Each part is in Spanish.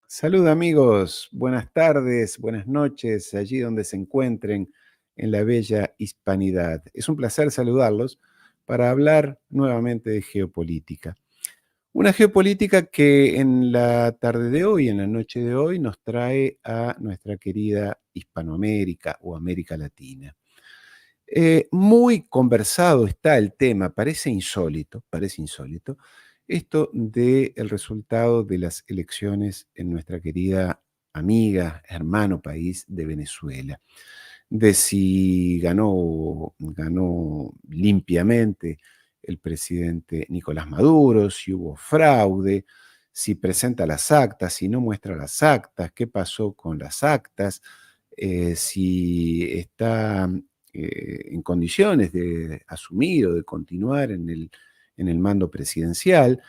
Salud amigos, buenas tardes, buenas noches, allí donde se encuentren en la bella hispanidad. Es un placer saludarlos para hablar nuevamente de geopolítica. Una geopolítica que en la tarde de hoy, en la noche de hoy, nos trae a nuestra querida Hispanoamérica o América Latina. Muy conversado está el tema, parece insólito, esto del resultado de las elecciones en nuestra querida amiga, hermano país de Venezuela, de si ganó limpiamente el presidente Nicolás Maduro, si hubo fraude, si presenta las actas, si no muestra las actas, qué pasó con las actas, si está en condiciones de asumir o de continuar en el mando presidencial.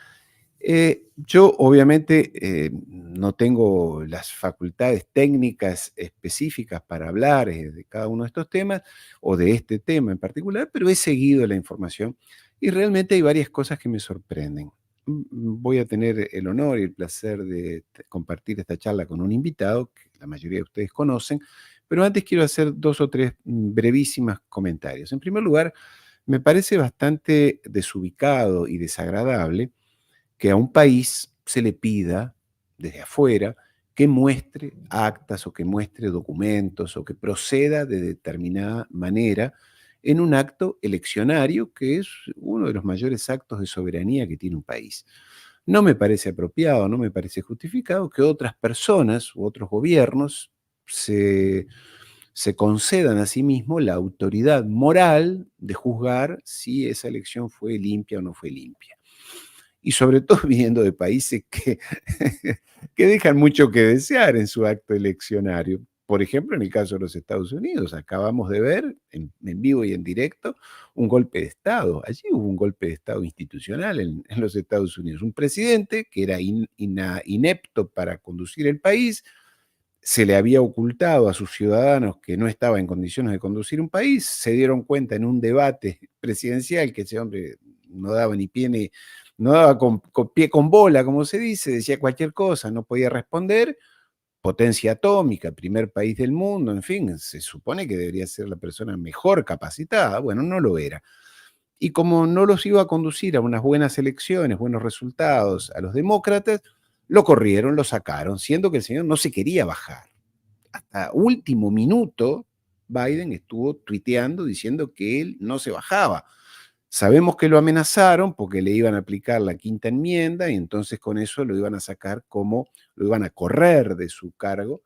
Yo obviamente no tengo las facultades técnicas específicas para hablar de cada uno de estos temas o de este tema en particular, pero he seguido la información y realmente hay varias cosas que me sorprenden. Voy a tener el honor y el placer de compartir esta charla con un invitado que la mayoría de ustedes conocen, pero antes quiero hacer dos o tres brevísimas comentarios. En primer lugar, me parece bastante desubicado y desagradable que a un país se le pida desde afuera que muestre actas o que muestre documentos o que proceda de determinada manera en un acto eleccionario que es uno de los mayores actos de soberanía que tiene un país. No me parece apropiado, no me parece justificado que otras personas u otros gobiernos se, se concedan a sí mismos la autoridad moral de juzgar si esa elección fue limpia o no fue limpia y sobre todo viniendo de países que dejan mucho que desear en su acto eleccionario. Por ejemplo, en el caso de los Estados Unidos, acabamos de ver en vivo y en directo un golpe de Estado. Allí hubo un golpe de Estado institucional en los Estados Unidos. Un presidente que era inepto para conducir el país, se le había ocultado a sus ciudadanos que no estaba en condiciones de conducir un país, se dieron cuenta en un debate presidencial que ese hombre no daba ni pie ni, no daba con pie con bola, como se dice, decía cualquier cosa, no podía responder, potencia atómica, primer país del mundo, en fin, se supone que debería ser la persona mejor capacitada, bueno, no lo era. Y como no los iba a conducir a unas buenas elecciones, buenos resultados a los demócratas, lo corrieron, lo sacaron, siendo que el señor no se quería bajar. Hasta último minuto, Biden estuvo tuiteando diciendo que él no se bajaba. Sabemos que lo amenazaron porque le iban a aplicar la quinta enmienda y entonces con eso lo iban a sacar como, lo iban a correr de su cargo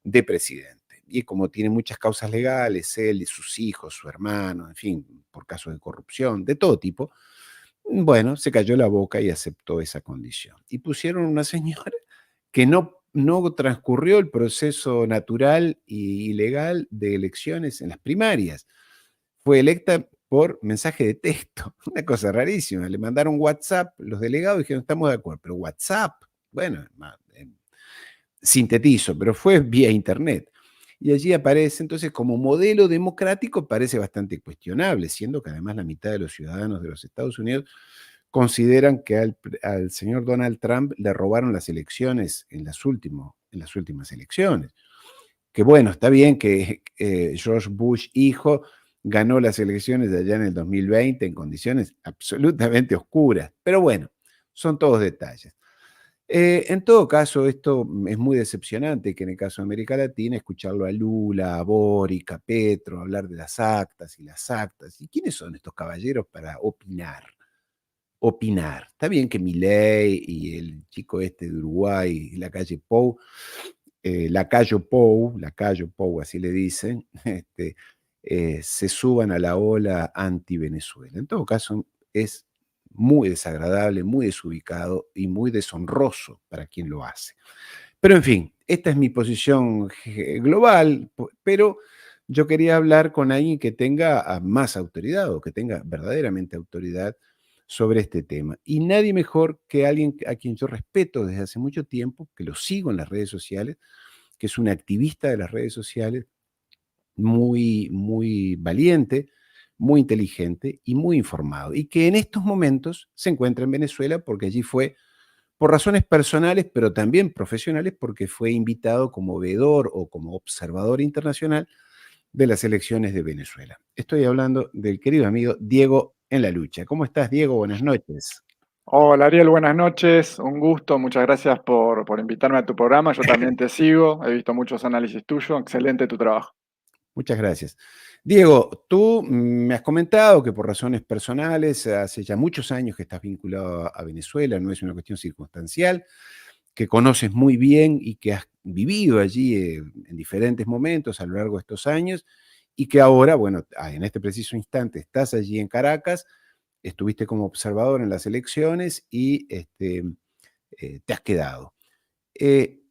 de presidente. Y como tiene muchas causas legales, él y sus hijos, su hermano, en fin, por casos de corrupción, de todo tipo, bueno, se cayó la boca y aceptó esa condición. Y pusieron una señora que no transcurrió el proceso natural y legal de elecciones en las primarias. Fue electa por mensaje de texto, una cosa rarísima. Le mandaron WhatsApp, los delegados dijeron, estamos de acuerdo, pero WhatsApp, bueno, sintetizo, pero fue vía internet. Y allí aparece, entonces, como modelo democrático, parece bastante cuestionable, siendo que además la mitad de los ciudadanos de los Estados Unidos consideran que al señor Donald Trump le robaron las elecciones en las últimas elecciones. Que bueno, está bien que George Bush hijo ganó las elecciones de allá en el 2020 en condiciones absolutamente oscuras, pero bueno, son todos detalles. En todo caso, esto es muy decepcionante que en el caso de América Latina, escucharlo a Lula, a Boric, a Petro, hablar de las actas y las actas. ¿Y quiénes son estos caballeros para opinar? Opinar. Está bien que Milei y el chico este de Uruguay, la calle Pou, Lacayo Pou, así le dicen, se suban a la ola anti-Venezuela. En todo caso, es muy desagradable, muy desubicado y muy deshonroso para quien lo hace. Pero en fin, esta es mi posición global, pero yo quería hablar con alguien que tenga más autoridad o que tenga verdaderamente autoridad sobre este tema. Y nadie mejor que alguien a quien yo respeto desde hace mucho tiempo, que lo sigo en las redes sociales, que es un activista de las redes sociales, muy valiente, muy inteligente y muy informado. Y que en estos momentos se encuentra en Venezuela porque allí fue por razones personales, pero también profesionales, porque fue invitado como veedor o como observador internacional de las elecciones de Venezuela. Estoy hablando del querido amigo Diego en la lucha. ¿Cómo estás, Diego? Buenas noches. Hola Ariel, buenas noches, un gusto, muchas gracias por invitarme a tu programa, yo también te sigo, he visto muchos análisis tuyos, excelente tu trabajo. Muchas gracias. Diego, tú me has comentado que por razones personales hace ya muchos años que estás vinculado a Venezuela, no es una cuestión circunstancial, que conoces muy bien y que has vivido allí en diferentes momentos a lo largo de estos años y que ahora, bueno, en este preciso instante estás allí en Caracas, estuviste como observador en las elecciones y te has quedado. Eh,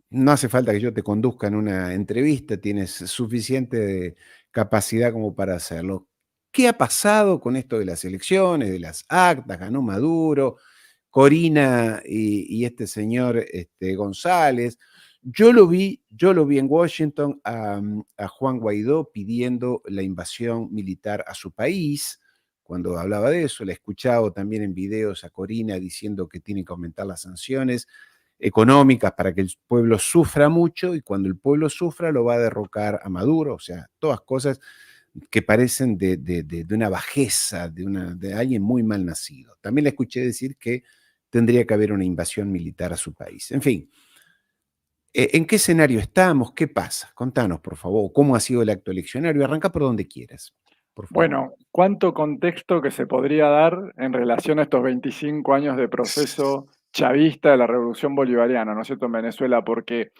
no hace falta que yo te conduzca en una entrevista, tienes suficiente capacidad como para hacerlo. ¿Qué ha pasado con esto de las elecciones, de las actas? Ganó Maduro, Corina y este señor González. Yo lo vi en Washington a Juan Guaidó pidiendo la invasión militar a su país, cuando hablaba de eso. Le he escuchado también en videos a Corina diciendo que tiene que aumentar las sanciones económicas para que el pueblo sufra mucho y cuando el pueblo sufra lo va a derrocar a Maduro, o sea, todas cosas que parecen de una bajeza, de alguien muy mal nacido. También le escuché decir que tendría que haber una invasión militar a su país. En fin, ¿en qué escenario estamos? ¿Qué pasa? Contanos, por favor, cómo ha sido el acto eleccionario. Arranca por donde quieras, por favor. Bueno, cuánto contexto que se podría dar en relación a estos 25 años de proceso chavista de la Revolución Bolivariana, ¿no es cierto?, en Venezuela, porque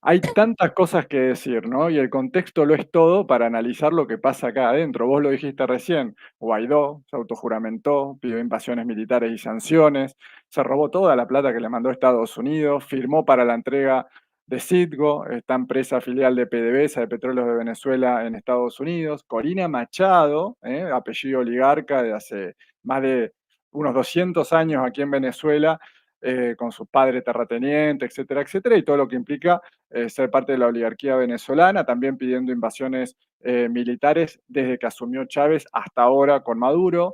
hay tantas cosas que decir, ¿no? Y el contexto lo es todo para analizar lo que pasa acá adentro. Vos lo dijiste recién, Guaidó se autojuramentó, pidió invasiones militares y sanciones, se robó toda la plata que le mandó Estados Unidos, firmó para la entrega de Citgo, esta empresa filial de PDVSA, de Petróleos de Venezuela en Estados Unidos. Corina Machado, apellido oligarca de hace más de unos 200 años aquí en Venezuela, con su padre terrateniente, etcétera, etcétera, y todo lo que implica ser parte de la oligarquía venezolana, también pidiendo invasiones militares desde que asumió Chávez hasta ahora con Maduro.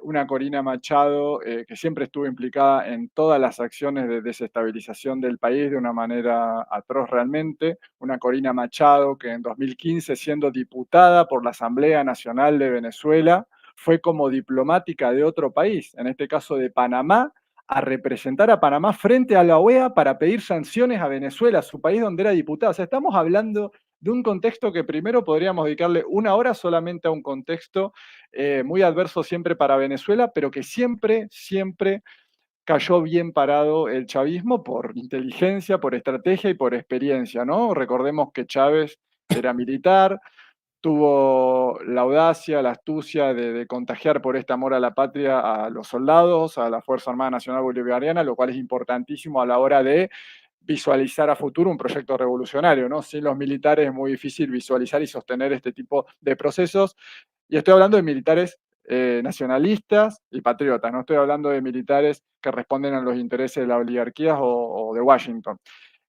Una Corina Machado que siempre estuvo implicada en todas las acciones de desestabilización del país de una manera atroz realmente. Una Corina Machado que en 2015, siendo diputada por la Asamblea Nacional de Venezuela, fue como diplomática de otro país, en este caso de Panamá, a representar a Panamá frente a la OEA para pedir sanciones a Venezuela, su país donde era diputada. O sea, estamos hablando de un contexto que primero podríamos dedicarle una hora solamente a un contexto muy adverso siempre para Venezuela, pero que siempre, siempre cayó bien parado el chavismo por inteligencia, por estrategia y por experiencia, ¿no? Recordemos que Chávez era militar, tuvo la audacia, la astucia de contagiar por este amor a la patria a los soldados, a la Fuerza Armada Nacional Bolivariana, lo cual es importantísimo a la hora de visualizar a futuro un proyecto revolucionario, ¿no? Sin los militares es muy difícil visualizar y sostener este tipo de procesos. Y estoy hablando de militares nacionalistas y patriotas, no estoy hablando de militares que responden a los intereses de la oligarquía o de Washington.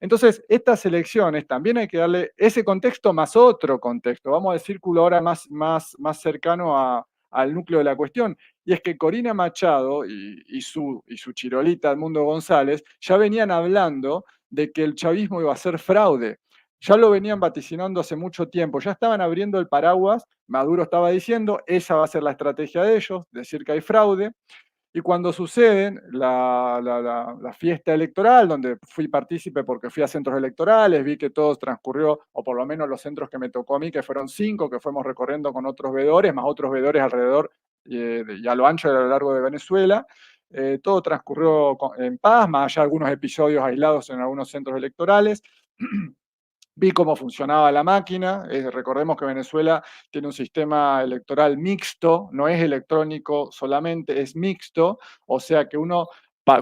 Entonces, estas elecciones también hay que darle ese contexto más otro contexto. Vamos al círculo ahora más cercano al núcleo de la cuestión. Y es que Corina Machado y su chirolita Edmundo González ya venían hablando de que el chavismo iba a ser fraude. Ya lo venían vaticinando hace mucho tiempo, ya estaban abriendo el paraguas. Maduro estaba diciendo, esa va a ser la estrategia de ellos, decir que hay fraude. Y cuando sucede la fiesta electoral, donde fui partícipe porque fui a centros electorales, vi que todo transcurrió, o por lo menos los centros que me tocó a mí, que fueron 5, que fuimos recorriendo con otros veedores, más otros veedores alrededor y a lo ancho y a lo largo de Venezuela, todo transcurrió en paz, más allá de algunos episodios aislados en algunos centros electorales. Vi cómo funcionaba la máquina. Recordemos que Venezuela tiene un sistema electoral mixto, no es electrónico solamente, es mixto. O sea que uno,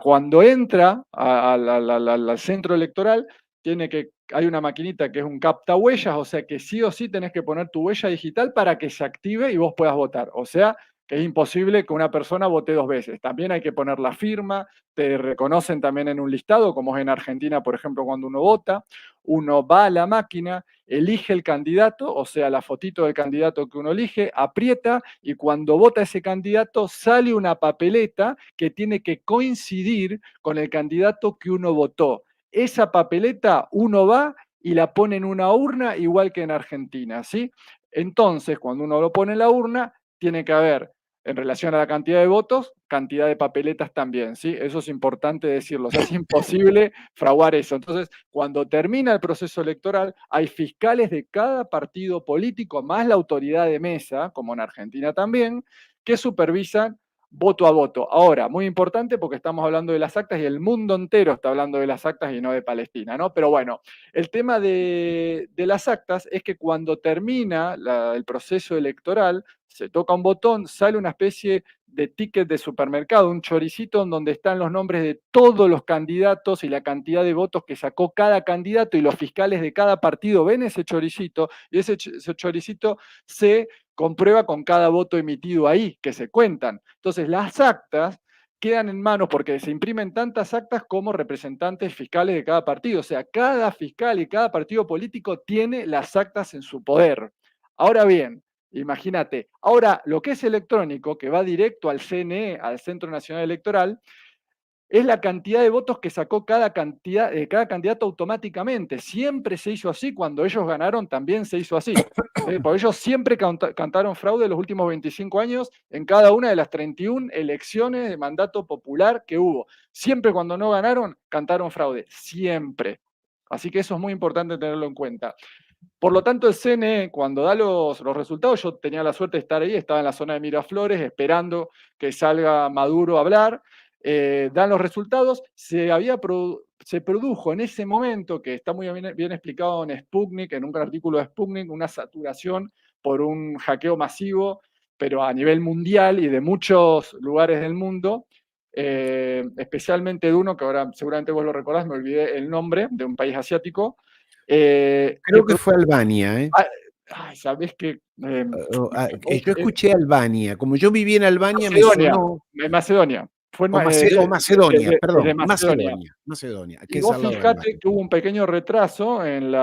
cuando entra al centro electoral, hay una maquinita que es un capta huellas, o sea que sí o sí tenés que poner tu huella digital para que se active y vos puedas votar. O sea que es imposible que una persona vote 2 veces. También hay que poner la firma, te reconocen también en un listado, como es en Argentina, por ejemplo, cuando uno vota, uno va a la máquina, elige el candidato, o sea, la fotito del candidato que uno elige, aprieta y cuando vota ese candidato sale una papeleta que tiene que coincidir con el candidato que uno votó. Esa papeleta uno va y la pone en una urna igual que en Argentina, ¿sí? Entonces, cuando uno lo pone en la urna, tiene que haber, en relación a la cantidad de votos, cantidad de papeletas también, ¿sí? Eso es importante decirlo, o sea, es imposible fraguar eso. Entonces, cuando termina el proceso electoral, hay fiscales de cada partido político, más la autoridad de mesa, como en Argentina también, que supervisan voto a voto. Ahora, muy importante porque estamos hablando de las actas y el mundo entero está hablando de las actas y no de Palestina, ¿no? Pero bueno, el tema de las actas es que cuando termina el proceso electoral, se toca un botón, sale una especie de ticket de supermercado, un choricito en donde están los nombres de todos los candidatos y la cantidad de votos que sacó cada candidato y los fiscales de cada partido ven ese choricito y ese choricito se comprueba con cada voto emitido ahí, que se cuentan. Entonces, las actas quedan en manos porque se imprimen tantas actas como representantes fiscales de cada partido. O sea, cada fiscal y cada partido político tiene las actas en su poder. Ahora bien, imagínate, ahora lo que es electrónico, que va directo al CNE, al Centro Nacional Electoral, es la cantidad de votos que sacó cada candidato automáticamente. Siempre se hizo así, cuando ellos ganaron también se hizo así. Porque ellos siempre cantaron fraude los últimos 25 años en cada una de las 31 elecciones de mandato popular que hubo. Siempre cuando no ganaron, cantaron fraude. Siempre. Así que eso es muy importante tenerlo en cuenta. Por lo tanto, el CNE, cuando da los resultados, yo tenía la suerte de estar ahí, estaba en la zona de Miraflores esperando que salga Maduro a hablar, dan los resultados, se produjo en ese momento, que está muy bien explicado en Sputnik, en un artículo de Sputnik, una saturación por un hackeo masivo, pero a nivel mundial y de muchos lugares del mundo, especialmente de uno, que ahora seguramente vos lo recordás, me olvidé el nombre, de un país asiático, Creo que fue Albania, ¿eh? Ay, ¿sabés qué? Yo escuché Albania. Como yo viví en Albania, me Macedonia, sonó. en Macedonia. Fue O Macedonia, es de perdón. Macedonia. Macedonia, que Y es vos al lado de fijate Albania. que hubo un pequeño retraso en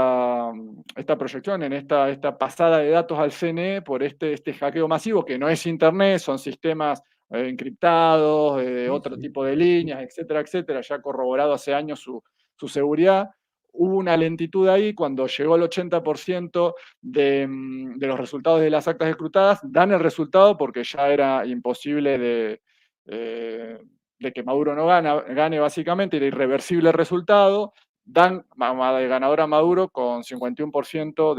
esta proyección, en esta pasada de datos al CNE por este hackeo masivo, que no es Internet, son sistemas encriptados, de Sí, otro sí. tipo de líneas, etcétera, etcétera, ya corroborado hace años su seguridad. Hubo una lentitud ahí cuando llegó el 80% de los resultados de las actas escrutadas, dan el resultado porque ya era imposible eh, de que Maduro no gane básicamente, era irreversible el resultado, dan de ganador a Maduro con 51%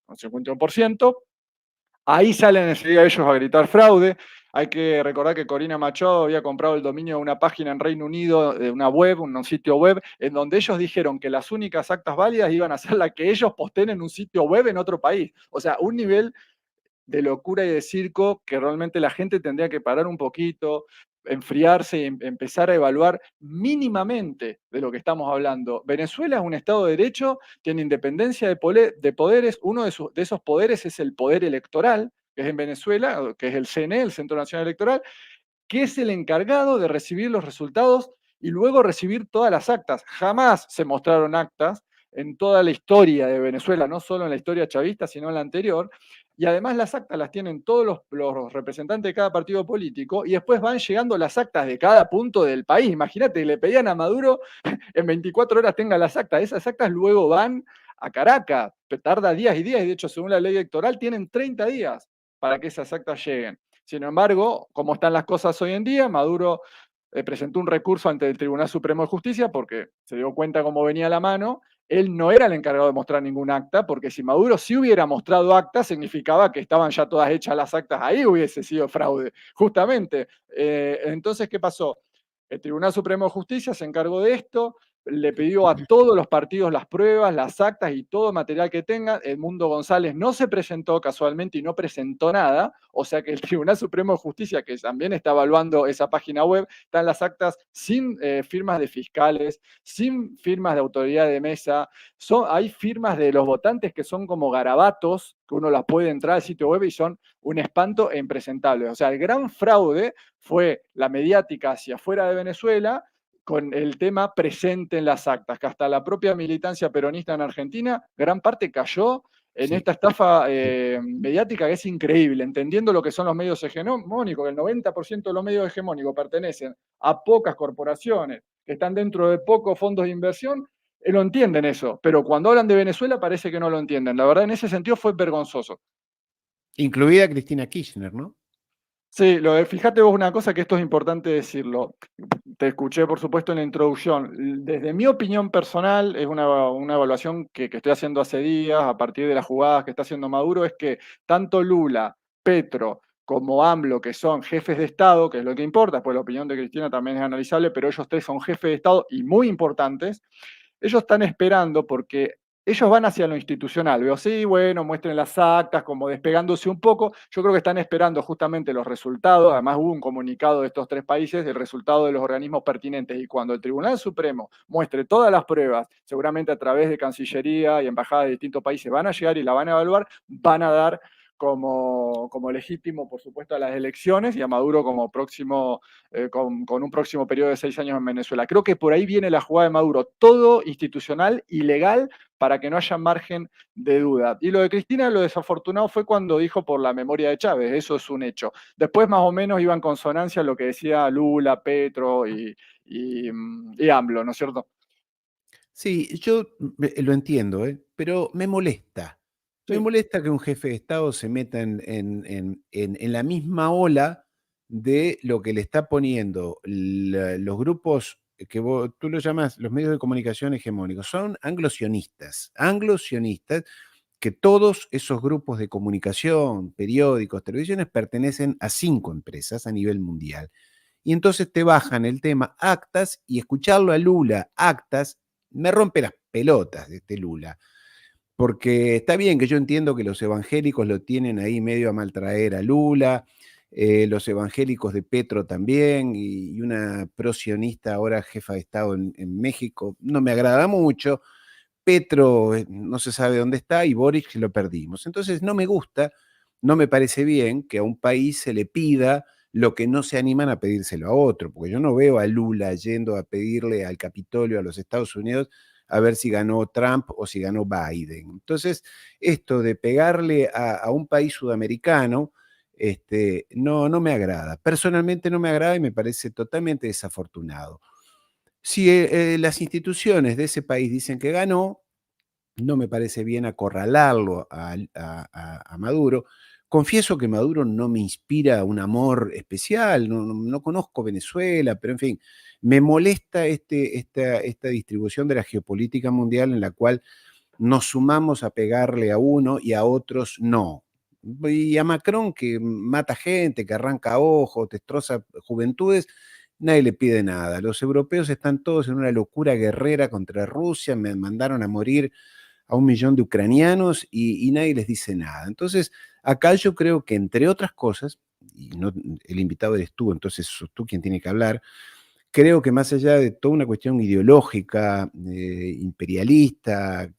con 51%. Ahí salen enseguida ellos a gritar fraude. Hay que recordar que Corina Machado había comprado el dominio de una página en Reino Unido, de una web, un sitio web, en donde ellos dijeron que las únicas actas válidas iban a ser las que ellos posteen en un sitio web en otro país. O sea, un nivel de locura y de circo que realmente la gente tendría que parar un poquito, enfriarse y empezar a evaluar mínimamente de lo que estamos hablando. Venezuela es un Estado de Derecho, tiene independencia de poderes, uno de esos poderes es el poder electoral, que es en Venezuela, que es el CNE, el Centro Nacional Electoral, que es el encargado de recibir los resultados y luego recibir todas las actas. Jamás se mostraron actas en toda la historia de Venezuela, no solo en la historia chavista, sino en la anterior. Y además las actas las tienen todos los representantes de cada partido político y después van llegando las actas de cada punto del país. Imagínate, le pedían a Maduro en 24 horas tenga las actas. Esas actas luego van a Caracas, tarda días y días, y de hecho, según la ley electoral, tienen 30 días para que esas actas lleguen. Sin embargo, como están las cosas hoy en día, Maduro presentó un recurso ante el Tribunal Supremo de Justicia porque se dio cuenta cómo venía la mano. Él no era el encargado de mostrar ningún acta, porque si Maduro sí hubiera mostrado actas, significaba que estaban ya todas hechas las actas, ahí hubiese sido fraude, justamente. Entonces, ¿qué pasó? El Tribunal Supremo de Justicia se encargó de esto, le pidió a todos los partidos las pruebas, las actas y todo material que tengan. Edmundo González no se presentó casualmente y no presentó nada, o sea que el Tribunal Supremo de Justicia, que también está evaluando esa página web, están las actas sin firmas de fiscales, sin firmas de autoridad de mesa, hay firmas de los votantes que son como garabatos, que uno las puede entrar al sitio web y son un espanto e impresentables. O sea, el gran fraude fue la mediática hacia afuera de Venezuela, con el tema presente en las actas, que hasta la propia militancia peronista en Argentina, gran parte cayó en Sí. esta estafa mediática que es increíble, entendiendo lo que son los medios hegemónicos, que el 90% de los medios hegemónicos pertenecen a pocas corporaciones, que están dentro de pocos fondos de inversión, lo entienden eso, pero cuando hablan de Venezuela parece que no lo entienden. La verdad, en ese sentido fue vergonzoso. Incluida Cristina Kirchner, ¿no? Sí, fíjate vos una cosa que esto es importante decirlo. Te escuché, por supuesto, en la introducción. Desde mi opinión personal, es una evaluación que estoy haciendo hace días, a partir de las jugadas que está haciendo Maduro, es que tanto Lula, Petro, como AMLO, que son jefes de Estado, que es lo que importa, pues la opinión de Cristina también es analizable, pero ellos tres son jefes de Estado y muy importantes. Ellos están esperando porque ellos van hacia lo institucional. Veo, sí, bueno, muestren las actas, como despegándose un poco. Yo creo que están esperando justamente los resultados. Además, hubo un comunicado de estos tres países, el resultado de los organismos pertinentes. Y cuando el Tribunal Supremo muestre todas las pruebas, seguramente a través de Cancillería y embajadas de distintos países van a llegar y la van a evaluar, van a dar como legítimo, por supuesto, a las elecciones y a Maduro como próximo con un próximo periodo de 6 años en Venezuela. Creo que por ahí viene la jugada de Maduro, todo institucional y legal para que no haya margen de duda. Y lo de Cristina, lo desafortunado fue cuando dijo por la memoria de Chávez, eso es un hecho. Después más o menos iba en consonancia lo que decía Lula, Petro y AMLO, ¿no es cierto? Sí, yo lo entiendo, pero me molesta. Me Sí. molesta que un jefe de Estado se meta en la misma ola de lo que le está poniendo los grupos que tú los llamas los medios de comunicación hegemónicos. Son anglosionistas, que todos esos grupos de comunicación, periódicos, televisiones, pertenecen a 5 empresas a nivel mundial. Y entonces te bajan el tema actas y escucharlo a Lula, actas, me rompe las pelotas de este Lula. Porque está bien que yo entiendo que los evangélicos lo tienen ahí medio a maltraer a Lula, los evangélicos de Petro también, y una prosionista ahora jefa de Estado en México, no me agrada mucho. Petro no se sabe dónde está y Boric lo perdimos. Entonces no me gusta, no me parece bien que a un país se le pida lo que no se animan a pedírselo a otro, porque yo no veo a Lula yendo a pedirle al Capitolio, a los Estados Unidos, a ver si ganó Trump o si ganó Biden. Entonces, esto de pegarle a un país sudamericano, no me agrada. Personalmente no me agrada y me parece totalmente desafortunado. Si las instituciones de ese país dicen que ganó, no me parece bien acorralarlo a Maduro. Confieso que Maduro no me inspira un amor especial, no conozco Venezuela, pero en fin, me molesta esta distribución de la geopolítica mundial en la cual nos sumamos a pegarle a uno y a otros no. Y a Macron, que mata gente, que arranca ojos, destroza juventudes, nadie le pide nada. Los europeos están todos en una locura guerrera contra Rusia, me mandaron a morir a 1 millón de ucranianos y nadie les dice nada. Entonces, acá yo creo que, entre otras cosas, y no, el invitado eres tú, entonces sos tú quien tiene que hablar, creo que más allá de toda una cuestión ideológica, imperialista,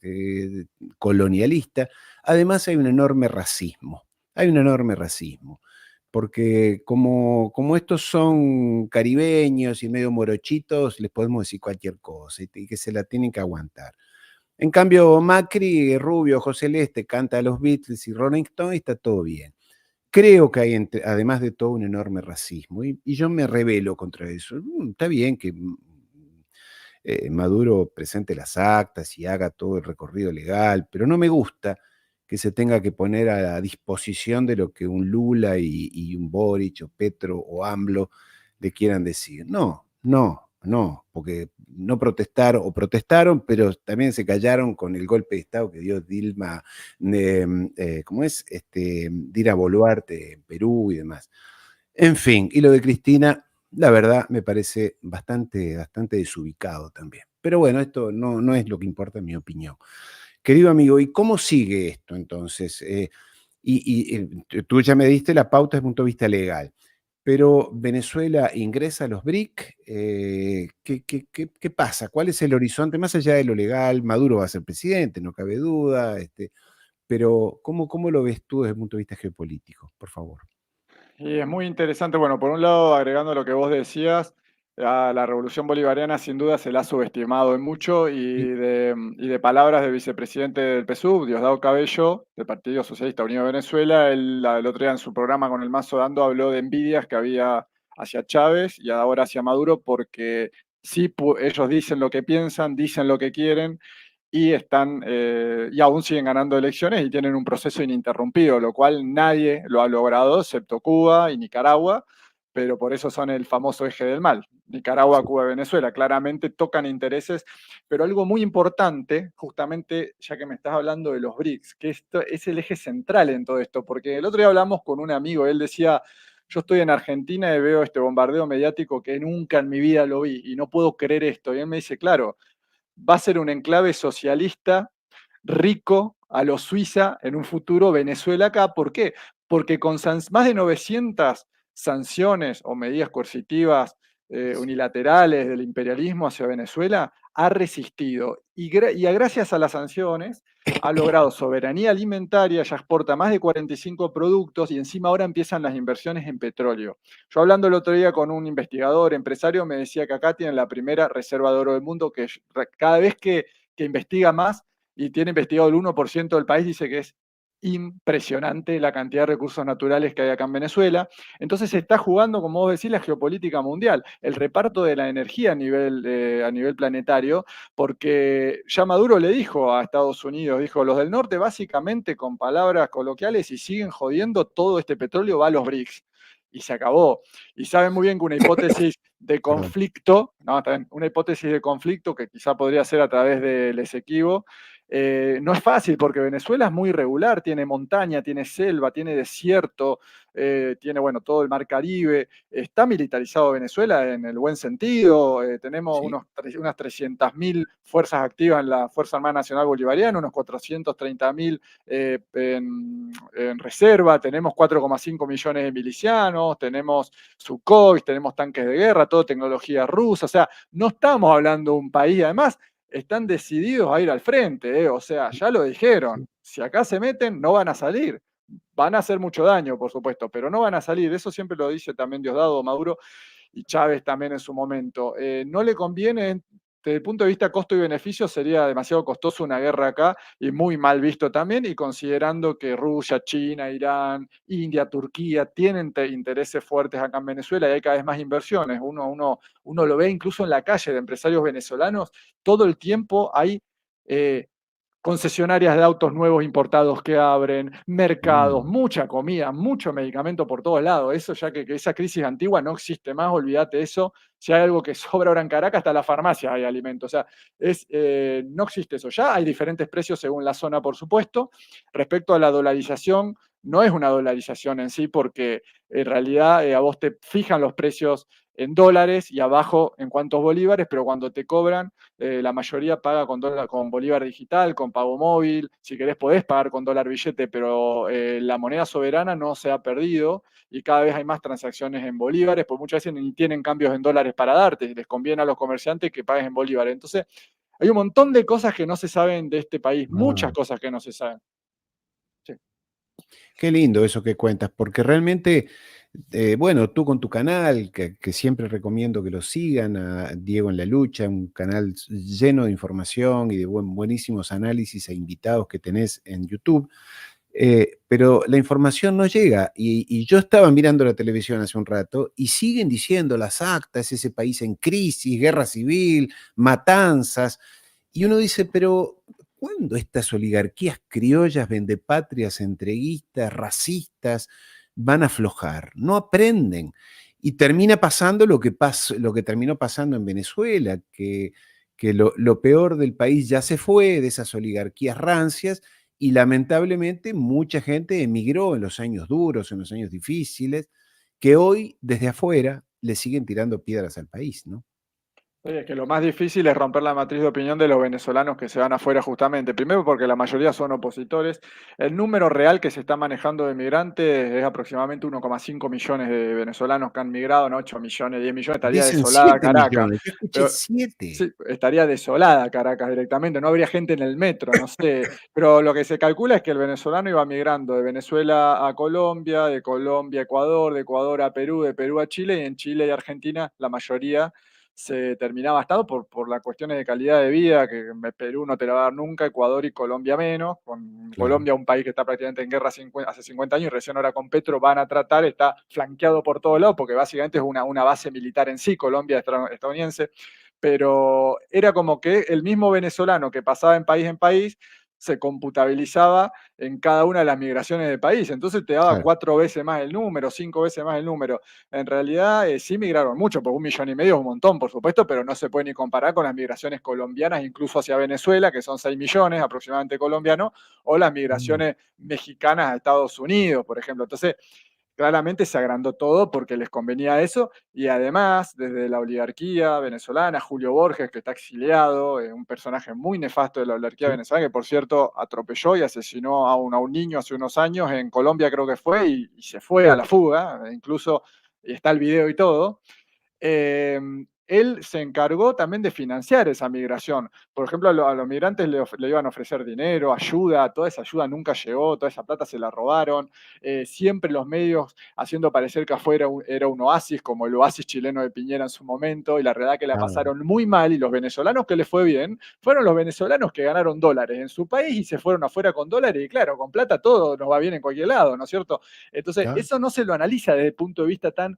colonialista, además hay un enorme racismo. Hay un enorme racismo. Porque como estos son caribeños y medio morochitos, les podemos decir cualquier cosa y que se la tienen que aguantar. En cambio, Macri, rubio, ojo celeste, canta a los Beatles y Rolling Stones y está todo bien. Creo que hay, además de todo, un enorme racismo y yo me rebelo contra eso. Está bien que Maduro presente las actas y haga todo el recorrido legal, pero no me gusta que se tenga que poner a disposición de lo que un Lula y un Boric o Petro o AMLO le quieran decir. No, porque no protestaron o protestaron, pero también se callaron con el golpe de Estado que dio Dilma, ¿cómo es? Dina Boluarte en Perú y demás. En fin, y lo de Cristina, la verdad me parece bastante desubicado también. Pero bueno, esto no es lo que importa en mi opinión. Querido amigo, ¿y cómo sigue esto entonces? Tú ya me diste la pauta desde el punto de vista legal, pero ¿Venezuela ingresa a los BRIC? ¿Qué pasa? ¿Cuál es el horizonte más allá de lo legal? Maduro va a ser presidente, no cabe duda, pero ¿cómo lo ves tú desde el punto de vista geopolítico? Por favor. Y es muy interesante, bueno, por un lado, agregando lo que vos decías, a la revolución bolivariana sin duda se la ha subestimado en mucho y de palabras del vicepresidente del PSUV, Diosdado Cabello, del Partido Socialista Unido de Venezuela, él el otro día en su programa con el Mazo Dando habló de envidias que había hacia Chávez y ahora hacia Maduro porque sí, ellos dicen lo que piensan, dicen lo que quieren y aún siguen ganando elecciones y tienen un proceso ininterrumpido, lo cual nadie lo ha logrado, excepto Cuba y Nicaragua, pero por eso son el famoso eje del mal. Nicaragua, Sí. Cuba y Venezuela claramente tocan intereses, pero algo muy importante, justamente ya que me estás hablando de los BRICS, que esto es el eje central en todo esto, porque el otro día hablamos con un amigo, él decía, yo estoy en Argentina y veo este bombardeo mediático que nunca en mi vida lo vi y no puedo creer esto. Y él me dice, claro, va a ser un enclave socialista rico a lo Suiza en un futuro Venezuela acá. ¿Por qué? Porque con más de 900 sanciones o medidas coercitivas unilaterales del imperialismo hacia Venezuela, ha resistido y gracias a las sanciones ha logrado soberanía alimentaria, ya exporta más de 45 productos y encima ahora empiezan las inversiones en petróleo. Yo hablando el otro día con un investigador, empresario, me decía que acá tienen la primera reserva de oro del mundo, que cada vez que investiga más y tiene investigado el 1% del país, dice que es impresionante la cantidad de recursos naturales que hay acá en Venezuela. Entonces se está jugando, como vos decís, la geopolítica mundial, el reparto de la energía a nivel planetario, porque ya Maduro le dijo a Estados Unidos, dijo, los del norte básicamente con palabras coloquiales y siguen jodiendo, todo este petróleo va a los BRICS. Y se acabó. Y saben muy bien que una hipótesis de Perdón. conflicto, ¿no? Una hipótesis de conflicto que quizá podría ser a través del Esequibo, no es fácil porque Venezuela es muy irregular, tiene montaña, tiene selva, tiene desierto, tiene bueno, todo el mar Caribe, está militarizado Venezuela en el buen sentido, tenemos Sí. unas 300.000 fuerzas activas en la Fuerza Armada Nacional Bolivariana, unos 430.000 en reserva, tenemos 4,5 millones de milicianos, tenemos Sukhoi, tenemos tanques de guerra, todo tecnología rusa, o sea, no estamos hablando de un país, además, están decididos a ir al frente, o sea, ya lo dijeron, si acá se meten, no van a salir. Van a hacer mucho daño, por supuesto, pero no van a salir. Eso siempre lo dice también Diosdado Maduro y Chávez también en su momento. No le conviene, desde el punto de vista costo y beneficio, sería demasiado costoso una guerra acá y muy mal visto también, y considerando que Rusia, China, Irán, India, Turquía tienen intereses fuertes acá en Venezuela y hay cada vez más inversiones. Uno lo ve incluso en la calle de empresarios venezolanos, todo el tiempo hay concesionarias de autos nuevos importados que abren, mercados, Mm. mucha comida, mucho medicamento por todos lados. Eso ya que esa crisis antigua no existe más, olvídate eso. Si hay algo que sobra ahora en Caracas, hasta la farmacia hay alimento. O sea, no existe eso ya. Hay diferentes precios según la zona, por supuesto. Respecto a la dolarización, no es una dolarización en sí, porque en realidad a vos te fijan los precios en dólares y abajo en cuántos bolívares, pero cuando te cobran la mayoría paga con bolívar digital, con pago móvil, si querés podés pagar con dólar billete, pero la moneda soberana no se ha perdido y cada vez hay más transacciones en bolívares, pues muchas veces ni tienen cambios en dólares para darte, les conviene a los comerciantes que paguen en bolívares. Entonces, hay un montón de cosas que no se saben de este país, Ah. muchas cosas que no se saben. Sí. Qué lindo eso que cuentas, porque realmente, bueno, tú con tu canal, que siempre recomiendo que lo sigan, a Diego en la Lucha, un canal lleno de información y de buenísimos análisis e invitados que tenés en YouTube, pero la información no llega. Y yo estaba mirando la televisión hace un rato y siguen diciendo las actas, ese país en crisis, guerra civil, matanzas, y uno dice, pero ¿cuándo estas oligarquías criollas, vendepatrias, entreguistas, racistas, van a aflojar? No aprenden. Y termina pasando lo que terminó pasando en Venezuela, que lo peor del país ya se fue, de esas oligarquías rancias, y lamentablemente mucha gente emigró en los años duros, en los años difíciles, que hoy desde afuera le siguen tirando piedras al país, ¿no? Sí, es que lo más difícil es romper la matriz de opinión de los venezolanos que se van afuera justamente. Primero porque la mayoría son opositores. El número real que se está manejando de migrantes es aproximadamente 1,5 millones de venezolanos que han migrado, no 8 millones, 10 millones, estaría Dicen desolada 7 Caracas. millones, yo escuché Pero 7. sí, estaría desolada Caracas directamente, no habría gente en el metro, no sé. Pero lo que se calcula es que el venezolano iba migrando de Venezuela a Colombia, de Colombia a Ecuador, de Ecuador a Perú, de Perú a Chile, y en Chile y Argentina la mayoría se terminaba estado por las cuestiones de calidad de vida, que Perú no te la va a dar nunca, Ecuador y Colombia menos. Con Claro. Colombia, un país que está prácticamente en guerra hace 50 años, y recién ahora con Petro van a tratar, está flanqueado por todos lados, porque básicamente es una base militar en sí, Colombia estadounidense. Pero era como que el mismo venezolano que pasaba en país se computabilizaba en cada una de las migraciones del país. Entonces te daba Claro. 4 veces más el número, 5 veces más el número. En realidad sí migraron mucho, porque 1,5 millones es un montón, por supuesto, pero no se puede ni comparar con las migraciones colombianas, incluso hacia Venezuela, que son 6 millones aproximadamente colombianos, o las Mm, migraciones mexicanas a Estados Unidos, por ejemplo. Entonces, claramente se agrandó todo porque les convenía eso, y además, desde la oligarquía venezolana, Julio Borges, que está exiliado, un personaje muy nefasto de la oligarquía sí. venezolana, que por cierto atropelló y asesinó a un niño hace unos años en Colombia, creo que fue, y se fue a la fuga, incluso está el video y todo. Él se encargó también de financiar esa migración. Por ejemplo, a los migrantes le iban a ofrecer dinero, ayuda, toda esa ayuda nunca llegó, toda esa plata se la robaron. Siempre los medios haciendo parecer que afuera era un oasis, como el oasis chileno de Piñera en su momento, y la verdad que la Ah, pasaron muy mal, y los venezolanos que les fue bien, fueron los venezolanos que ganaron dólares en su país y se fueron afuera con dólares, y claro, con plata todo nos va bien en cualquier lado, ¿no es cierto? Entonces, ah, eso no se lo analiza desde el punto de vista tan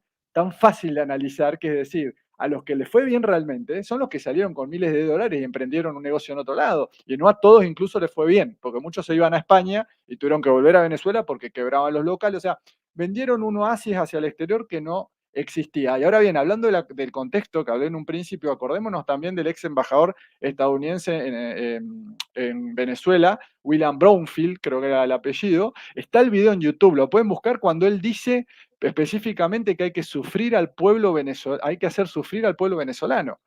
fácil de analizar, que es decir, a los que les fue bien realmente son los que salieron con miles de dólares y emprendieron un negocio en otro lado. Y no a todos incluso les fue bien, porque muchos se iban a España y tuvieron que volver a Venezuela porque quebraban los locales. O sea, vendieron un oasis hacia el exterior que no existía. Y ahora bien, hablando del contexto que hablé en un principio, acordémonos también del ex embajador estadounidense en Venezuela, William Brownfield, creo que era el apellido. Está el video en YouTube, lo pueden buscar, cuando él dice específicamente que hay que sufrir al pueblo venezolano, hay que hacer sufrir al pueblo venezolano.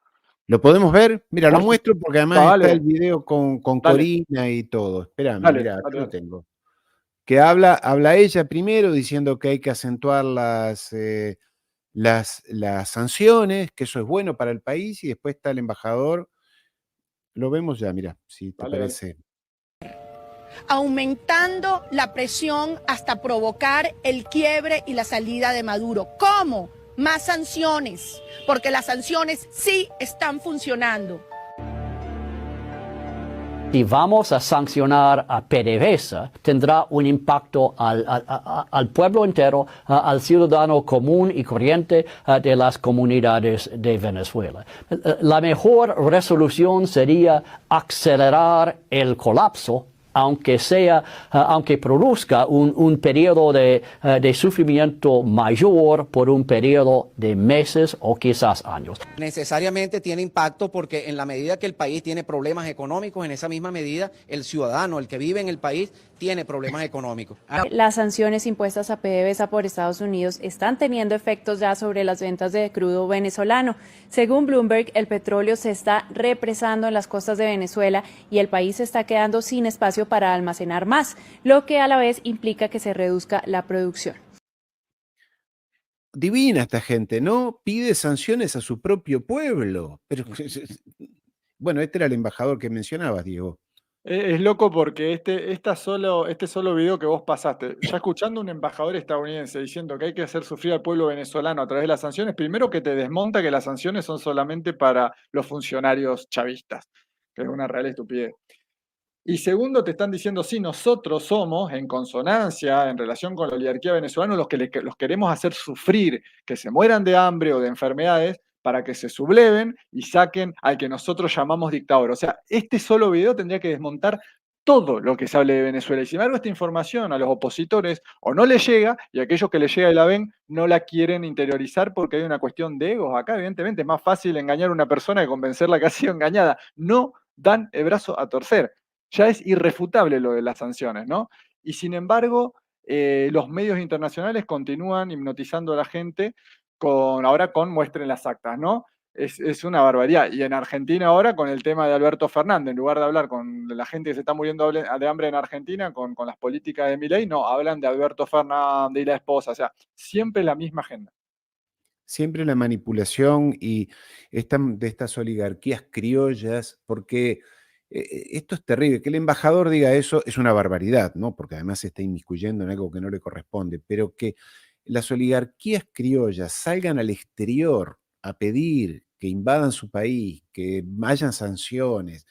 ¿lo podemos ver? Mira, lo Por muestro porque además está el Dale, video con dale, Corina y todo. Espérame, dale, mira, acá dale, lo dale. tengo. Que habla ella primero diciendo que hay que acentuar las sanciones, que eso es bueno para el país, y después está el embajador. Lo vemos ya, mira, si te Dale, dale. parece. Aumentando la presión hasta provocar el quiebre y la salida de Maduro. ¿Cómo? Más sanciones, porque las sanciones sí están funcionando. Si vamos a sancionar a PDVSA, tendrá un impacto al pueblo entero, al ciudadano común y corriente de las comunidades de Venezuela. La mejor resolución sería acelerar el colapso, aunque produzca un periodo de sufrimiento mayor por un periodo de meses o quizás años. Necesariamente tiene impacto porque en la medida que el país tiene problemas económicos, en esa misma medida el ciudadano, el que vive en el país, tiene problemas económicos. Las sanciones impuestas a PDVSA por Estados Unidos están teniendo efectos ya sobre las ventas de crudo venezolano. Según Bloomberg, el petróleo se está represando en las costas de Venezuela y el país se está quedando sin espacio para almacenar más, lo que a la vez implica que se reduzca la producción. Divina esta gente, ¿no? Pide sanciones a su propio pueblo. Pero, bueno, este era el embajador que mencionabas, Diego. Es loco porque este solo video que vos pasaste, ya escuchando a un embajador estadounidense diciendo que hay que hacer sufrir al pueblo venezolano a través de las sanciones, primero que te desmonta que las sanciones son solamente para los funcionarios chavistas, que es una real estupidez. Y segundo, te están diciendo, sí, nosotros somos, en consonancia, en relación con la oligarquía venezolana, los queremos hacer sufrir, que se mueran de hambre o de enfermedades, para que se subleven y saquen al que nosotros llamamos dictador. O sea, este solo video tendría que desmontar todo lo que se hable de Venezuela. Y sin embargo, esta información a los opositores o no les llega, y aquellos que les llega y la ven no la quieren interiorizar porque hay una cuestión de egos. Acá, evidentemente, es más fácil engañar a una persona que convencerla que ha sido engañada. No dan el brazo a torcer. Ya es irrefutable lo de las sanciones, ¿no? Y sin embargo, los medios internacionales continúan hipnotizando a la gente ahora con muestren las actas, ¿no? es una barbaridad. Y en Argentina ahora con el tema de Alberto Fernández, en lugar de hablar con la gente que se está muriendo de hambre en Argentina, con las políticas de Milei, no, hablan de Alberto Fernández y la esposa, o sea, siempre la misma agenda. Siempre la manipulación y de estas oligarquías criollas, porque esto es terrible. Que el embajador diga eso es una barbaridad, ¿no? Porque además se está inmiscuyendo en algo que no le corresponde, pero que las oligarquías criollas salgan al exterior a pedir que invadan su país, que hayan sanciones.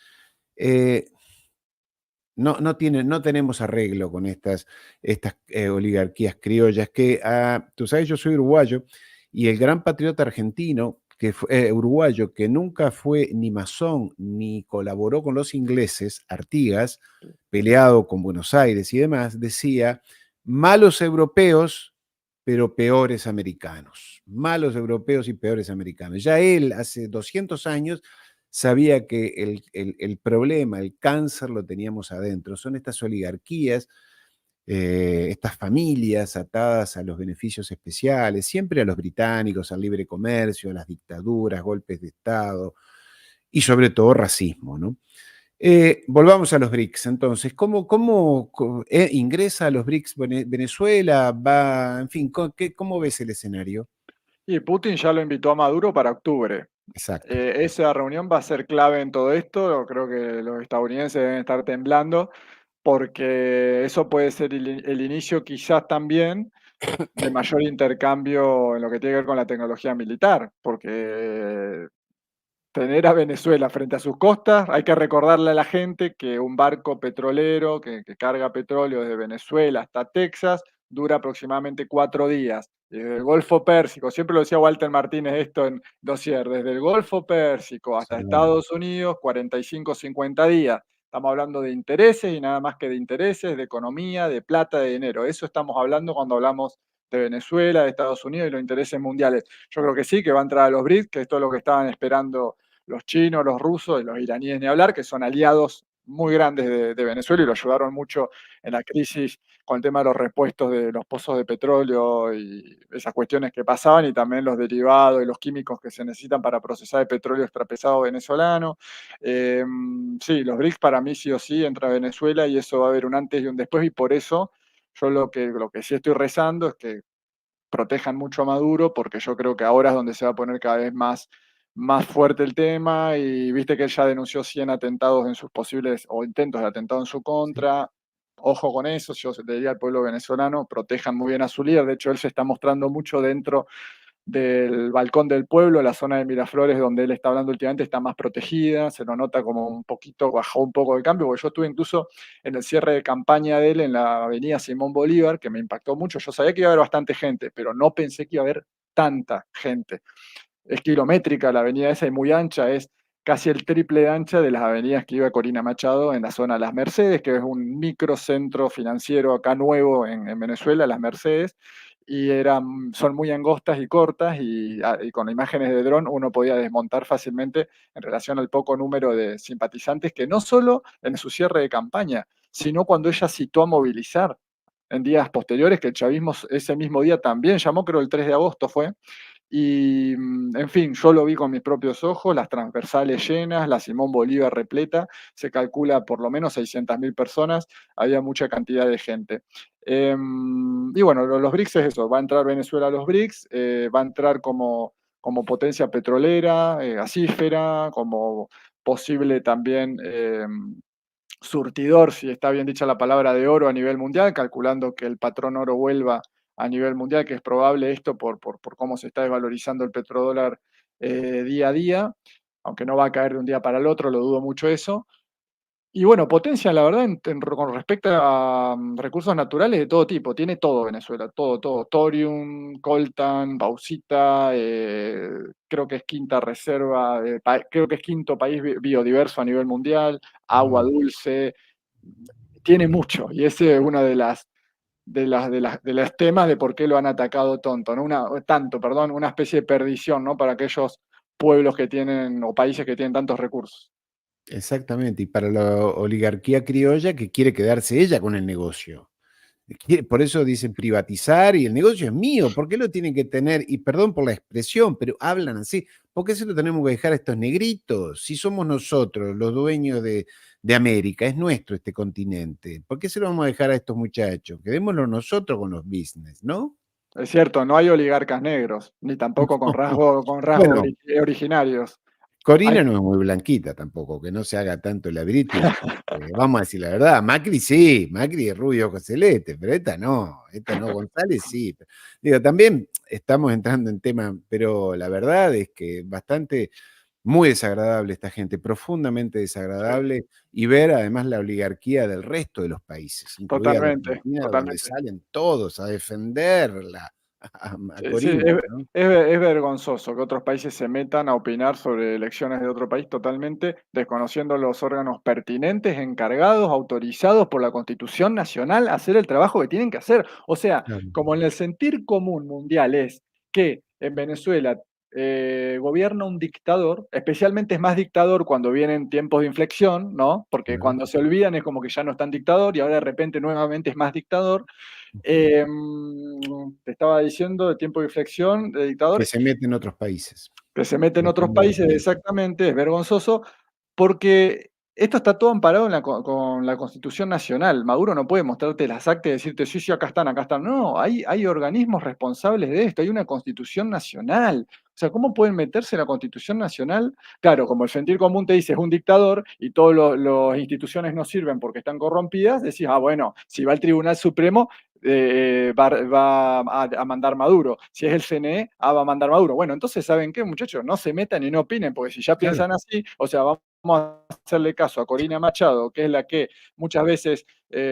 No tenemos arreglo con estas oligarquías criollas que, tú sabes, yo soy uruguayo y el gran patriota argentino, uruguayo, que nunca fue ni masón ni colaboró con los ingleses, Artigas, peleado con Buenos Aires y demás, decía, malos europeos, pero peores americanos. Malos europeos y peores americanos. Ya él, hace 200 años, sabía que el problema, el cáncer lo teníamos adentro. Son estas oligarquías, estas familias atadas a los beneficios especiales, siempre a los británicos, al libre comercio, a las dictaduras, golpes de Estado y sobre todo racismo, ¿no? Volvamos a los BRICS. Entonces, ¿cómo ingresa a los BRICS Venezuela? En fin, ¿cómo ves el escenario? Y Putin ya lo invitó a Maduro para octubre. Exacto. Esa reunión va a ser clave en todo esto. Creo que los estadounidenses deben estar temblando porque eso puede ser el inicio quizás también de mayor intercambio en lo que tiene que ver con la tecnología militar, porque tener a Venezuela frente a sus costas, hay que recordarle a la gente que un barco petrolero que carga petróleo desde Venezuela hasta Texas dura aproximadamente 4 días. Desde el Golfo Pérsico, siempre lo decía Walter Martínez esto en Dossier, desde el Golfo Pérsico hasta Sí. Estados Unidos, 45, 50 días. Estamos hablando de intereses y nada más que de intereses, de economía, de plata, de dinero. Eso estamos hablando cuando hablamos de Venezuela, de Estados Unidos y los intereses mundiales. Yo creo que sí, que va a entrar a los BRICS, que esto es lo que estaban esperando los chinos, los rusos y los iraníes ni hablar, que son aliados muy grandes de Venezuela y lo ayudaron mucho en la crisis con el tema de los repuestos de los pozos de petróleo y esas cuestiones que pasaban y también los derivados y los químicos que se necesitan para procesar el petróleo extrapesado venezolano. Sí, los BRICS para mí sí o sí entra a Venezuela y eso va a haber un antes y un después y por eso yo lo que sí estoy rezando es que protejan mucho a Maduro porque yo creo que ahora es donde se va a poner cada vez más fuerte el tema y viste que él ya denunció 100 atentados en sus posibles o intentos de atentado en su contra. Ojo con eso, yo le diría al pueblo venezolano, protejan muy bien a su líder. De hecho, él se está mostrando mucho dentro del balcón del pueblo, la zona de Miraflores, donde él está hablando últimamente, está más protegida, se lo nota como un poquito, bajó un poco de cambio, porque yo estuve incluso en el cierre de campaña de él en la avenida Simón Bolívar, que me impactó mucho. Yo sabía que iba a haber bastante gente, pero no pensé que iba a haber tanta gente. Es kilométrica la avenida esa y muy ancha, es casi el triple de ancha de las avenidas que iba Corina Machado en la zona de Las Mercedes, que es un microcentro financiero acá nuevo en Venezuela, Las Mercedes, y son muy angostas y cortas y con imágenes de dron uno podía desmontar fácilmente en relación al poco número de simpatizantes que no solo en su cierre de campaña, sino cuando ella citó a movilizar en días posteriores, que el chavismo ese mismo día también llamó, creo el 3 de agosto fue, y, en fin, yo lo vi con mis propios ojos, las transversales llenas, la Simón Bolívar repleta, se calcula por lo menos 600.000 personas, había mucha cantidad de gente. Y bueno, los BRICS es eso, va a entrar Venezuela a los BRICS, va a entrar como potencia petrolera, gasífera, como posible también surtidor, si está bien dicha la palabra, de oro a nivel mundial, calculando que el patrón oro vuelva a nivel mundial, que es probable esto por cómo se está desvalorizando el petrodólar día a día, aunque no va a caer de un día para el otro, lo dudo mucho eso. Y bueno, potencia, la verdad, con respecto a recursos naturales de todo tipo, tiene todo Venezuela, todo, thorium, coltan, bauxita, creo que es quinta reserva, creo que es quinto país biodiverso a nivel mundial, agua dulce, tiene mucho, y ese es uno de los temas de por qué lo han atacado tanto, ¿no? Una especie de perdición, ¿no? Para aquellos pueblos que tienen, o países que tienen tantos recursos. Exactamente, y para la oligarquía criolla que quiere quedarse ella con el negocio. Por eso dicen privatizar y el negocio es mío. ¿Por qué lo tienen que tener? Y perdón por la expresión, pero hablan así. ¿Por qué se lo tenemos que dejar a estos negritos? Si somos nosotros los dueños de América, es nuestro este continente. ¿Por qué se lo vamos a dejar a estos muchachos? Quedémoslo nosotros con los business, ¿no? Es cierto, no hay oligarcas negros, ni tampoco con rasgos Bueno, originarios. Corina Hay no es muy blanquita tampoco, que no se haga tanto la British. Vamos a decir la verdad, Macri sí, Macri es rubio con celeste, pero esta no, González sí. Digo, también estamos entrando en tema, pero la verdad es que bastante, muy desagradable esta gente, profundamente sí, desagradable, y ver además la oligarquía del resto de los países, incluida la totalmente, Argentina, donde totalmente. salen todos a defenderla, a Sí, sí, Corina, ¿no? es vergonzoso que otros países se metan a opinar sobre elecciones de otro país totalmente desconociendo los órganos pertinentes, encargados, autorizados por la Constitución Nacional a hacer el trabajo que tienen que hacer. O sea, Claro, como en el sentir común mundial es que en Venezuela gobierna un dictador, especialmente es más dictador cuando vienen tiempos de inflexión, ¿no? Porque claro. cuando se olvidan es como que ya no es tan dictador y ahora de repente nuevamente es más dictador. Te estaba diciendo de tiempo de inflexión, de Que dictador, se mete en otros países. que se mete en otros Depende del países, país. exactamente, es vergonzoso, porque esto está todo amparado en con la Constitución Nacional. Maduro no puede mostrarte las actas y decirte, sí, sí, acá están, acá están. No, hay organismos responsables de esto, hay una Constitución Nacional. O sea, ¿cómo pueden meterse en la Constitución Nacional? Claro, como el sentir común te dice es un dictador y todas las instituciones no sirven porque están corrompidas, decís, ah, bueno, si va al Tribunal Supremo, va a mandar Maduro. Si es el CNE, va a mandar Maduro. Bueno, entonces, ¿saben qué, muchachos? No se metan y no opinen, porque si ya Claro. piensan así, o sea, vamos a hacerle caso a Corina Machado, que es la que muchas veces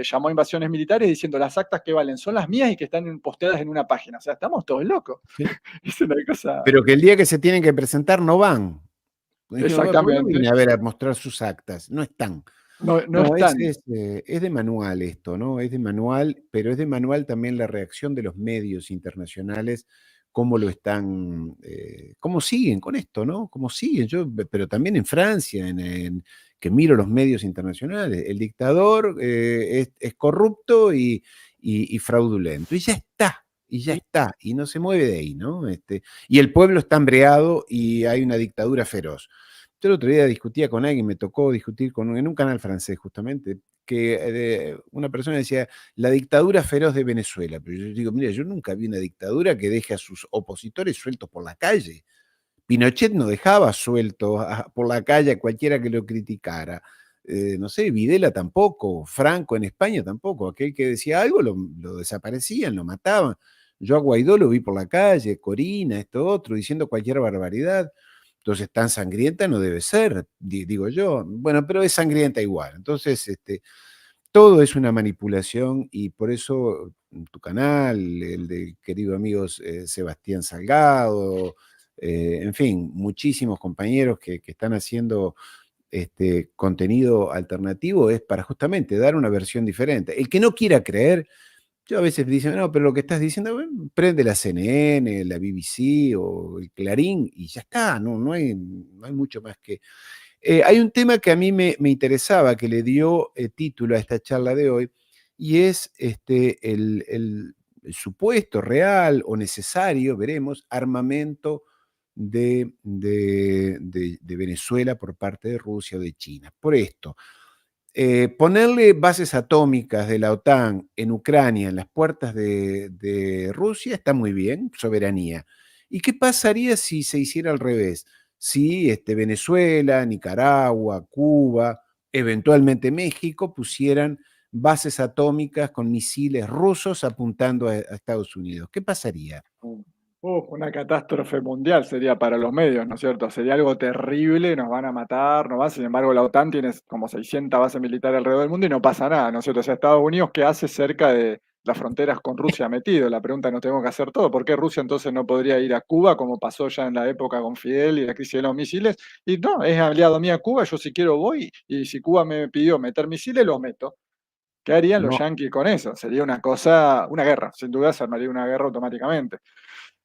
llamó a invasiones militares diciendo las actas que valen son las mías y que están posteadas en una página. O sea, estamos todos locos. Sí. Es una cosa. Pero que el día que se tienen que presentar no van. Porque dijeron, "Bueno, ¿por qué no Exactamente. viene a ver a mostrar sus actas? No están. No, no No, están. es de manual esto, ¿no? Es de manual, pero es de manual también la reacción de los medios internacionales, cómo lo están, cómo siguen con esto, ¿no? Cómo siguen. Pero también en Francia, que miro los medios internacionales, el dictador es corrupto y fraudulento. Y no se mueve de ahí, ¿no? Y el pueblo está hambreado y hay una dictadura feroz. Yo el otro día discutía con alguien, me tocó discutir en un canal francés justamente, que una persona decía, la dictadura feroz de Venezuela. Pero yo digo, mira, yo nunca vi una dictadura que deje a sus opositores sueltos por la calle. Pinochet no dejaba suelto por la calle a cualquiera que lo criticara. No sé, Videla tampoco, Franco en España tampoco. Aquel que decía algo lo desaparecían, lo mataban. Yo a Guaidó lo vi por la calle, Corina, esto otro, diciendo cualquier barbaridad. Entonces, tan sangrienta no debe ser, digo yo. Bueno, pero es sangrienta igual. Entonces, todo es una manipulación y por eso tu canal, el de querido amigo Sebastián Salgado, en fin, muchísimos compañeros que están haciendo contenido alternativo es para justamente dar una versión diferente. El que no quiera creer, yo a veces dicen, no, pero lo que estás diciendo, bueno, prende la CNN, la BBC o el Clarín y ya está, no hay mucho más que... hay un tema que a mí me interesaba, que le dio título a esta charla de hoy, y es el supuesto real o necesario, veremos, armamento de Venezuela por parte de Rusia o de China. Por esto, ponerle bases atómicas de la OTAN en Ucrania, en las puertas de Rusia, está muy bien, soberanía. ¿Y qué pasaría si se hiciera al revés? Si Venezuela, Nicaragua, Cuba, eventualmente México, pusieran bases atómicas con misiles rusos apuntando a Estados Unidos. ¿Qué pasaría? Una catástrofe mundial sería para los medios, ¿no es cierto? Sería algo terrible, nos van a matar, nos va. Sin embargo, la OTAN tiene como 600 bases militares alrededor del mundo y no pasa nada, ¿no es cierto? O sea, Estados Unidos, ¿qué hace cerca de las fronteras con Rusia metido? La pregunta nos tenemos que hacer todo. ¿Por qué Rusia entonces no podría ir a Cuba, como pasó ya en la época con Fidel y la crisis de los misiles? Y no, es aliado mío Cuba, yo si quiero voy, y si Cuba me pidió meter misiles, los meto. ¿Qué harían los No, yanquis con eso? Sería una cosa, una guerra, sin duda se armaría una guerra automáticamente.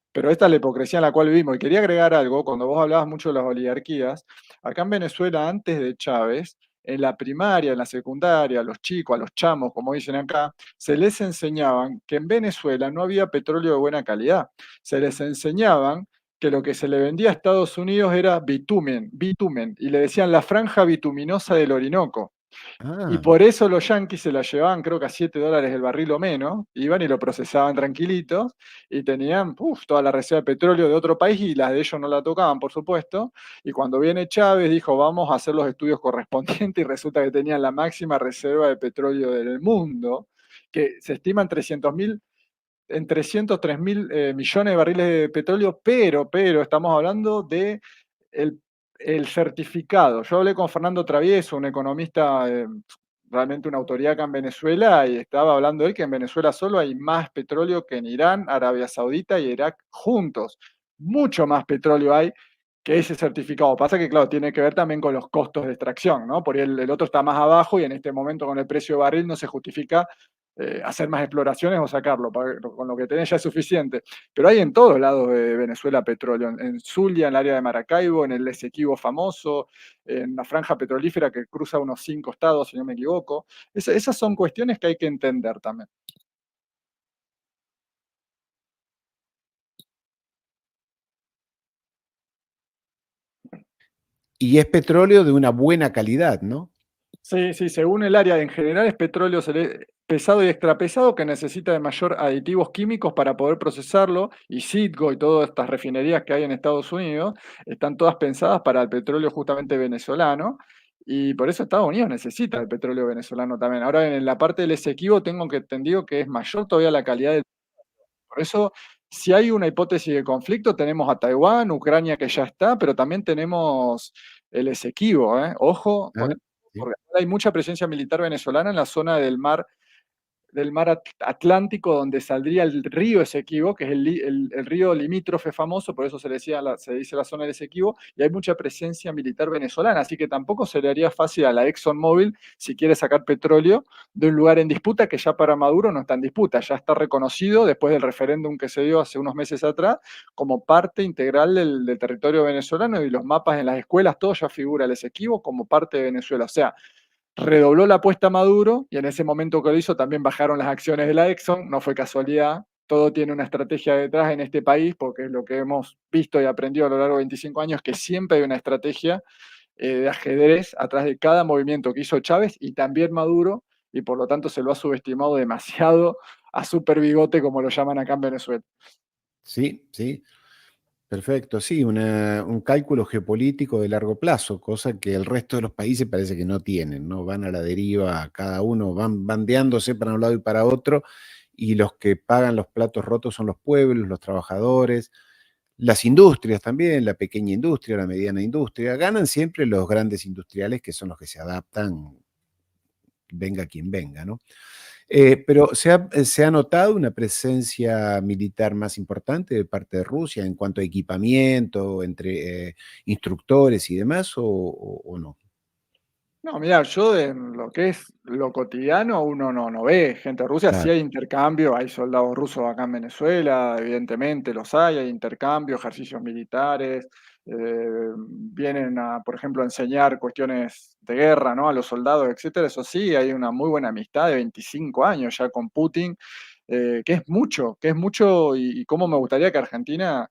Pero esta es la hipocresía en la cual vivimos. Y quería agregar algo, cuando vos hablabas mucho de las oligarquías, acá en Venezuela, antes de Chávez, en la primaria, en la secundaria, a los chicos, a los chamos, como dicen acá, se les enseñaban que en Venezuela no había petróleo de buena calidad. Se les enseñaban que lo que se le vendía a Estados Unidos era bitumen, y le decían la franja bituminosa del Orinoco. Y Ah, por eso los yanquis se la llevaban, creo que a $7 el barril o menos, iban y lo procesaban tranquilitos, y tenían toda la reserva de petróleo de otro país y las de ellos no la tocaban, por supuesto. Y cuando viene Chávez dijo, vamos a hacer los estudios correspondientes, y resulta que tenían la máxima reserva de petróleo del mundo, que se estima en 303 mil millones de barriles de petróleo, pero estamos hablando de el, el certificado. Yo hablé con Fernando Travieso, un economista, realmente una autoridad acá en Venezuela, y estaba hablando él que en Venezuela solo hay más petróleo que en Irán, Arabia Saudita y Irak juntos. Mucho más petróleo hay que ese certificado. Pasa que, claro, tiene que ver también con los costos de extracción, ¿no? Por ahí el otro está más abajo y en este momento con el precio de barril no se justifica hacer más exploraciones o sacarlo, con lo que tenés ya es suficiente. Pero hay en todos lados de Venezuela petróleo, en Zulia, en el área de Maracaibo, en el Esequibo famoso, en la franja petrolífera que cruza unos 5 estados, si no me equivoco. Esas son cuestiones que hay que entender también. y es petróleo de una buena calidad, ¿no? Sí, sí, según el área, en general es petróleo pesado y extrapesado que necesita de mayor aditivos químicos para poder procesarlo, y Citgo y todas estas refinerías que hay en Estados Unidos están todas pensadas para el petróleo justamente venezolano, y por eso Estados Unidos necesita el petróleo venezolano también. Ahora en la parte del Esequibo tengo que entendido que es mayor todavía la calidad del. Por eso, si hay una hipótesis de conflicto, tenemos a Taiwán, Ucrania que ya está, pero también tenemos el Esequibo, ¿eh? Ojo Ah, con eso, sí. porque hay mucha presencia militar venezolana en la zona del mar Atlántico, donde saldría el río Esequibo, que es el río limítrofe famoso, por eso se dice la zona del Esequibo, y hay mucha presencia militar venezolana, así que tampoco se le haría fácil a la ExxonMobil si quiere sacar petróleo de un lugar en disputa que ya para Maduro no está en disputa, ya está reconocido después del referéndum que se dio hace unos meses atrás como parte integral del territorio venezolano, y los mapas en las escuelas, todo ya figura el Esequibo como parte de Venezuela. O sea, redobló la apuesta a Maduro, y en ese momento que lo hizo también bajaron las acciones de la Exxon, no fue casualidad, todo tiene una estrategia detrás en este país, porque es lo que hemos visto y aprendido a lo largo de 25 años, que siempre hay una estrategia de ajedrez atrás de cada movimiento que hizo Chávez y también Maduro, y por lo tanto se lo ha subestimado demasiado a Super Bigote, como lo llaman acá en Venezuela. Sí, sí, perfecto. Sí, un cálculo geopolítico de largo plazo, cosa que el resto de los países parece que no tienen, ¿no? Van a la deriva, cada uno van bandeándose para un lado y para otro, y los que pagan los platos rotos son los pueblos, los trabajadores, las industrias también, la pequeña industria, la mediana industria. Ganan siempre los grandes industriales, que son los que se adaptan, venga quien venga, ¿no? Pero ¿se ha notado una presencia militar más importante de parte de Rusia en cuanto a equipamiento, entre instructores y demás, o no? No, mira, yo en lo que es lo cotidiano uno no ve gente de Rusia, sí Claro. hay intercambio, hay soldados rusos acá en Venezuela, evidentemente los hay intercambio, ejercicios militares, vienen a, por ejemplo, a enseñar cuestiones de guerra, ¿no? A los soldados, etcétera. Eso sí, hay una muy buena amistad de 25 años ya con Putin, que es mucho, y cómo me gustaría que Argentina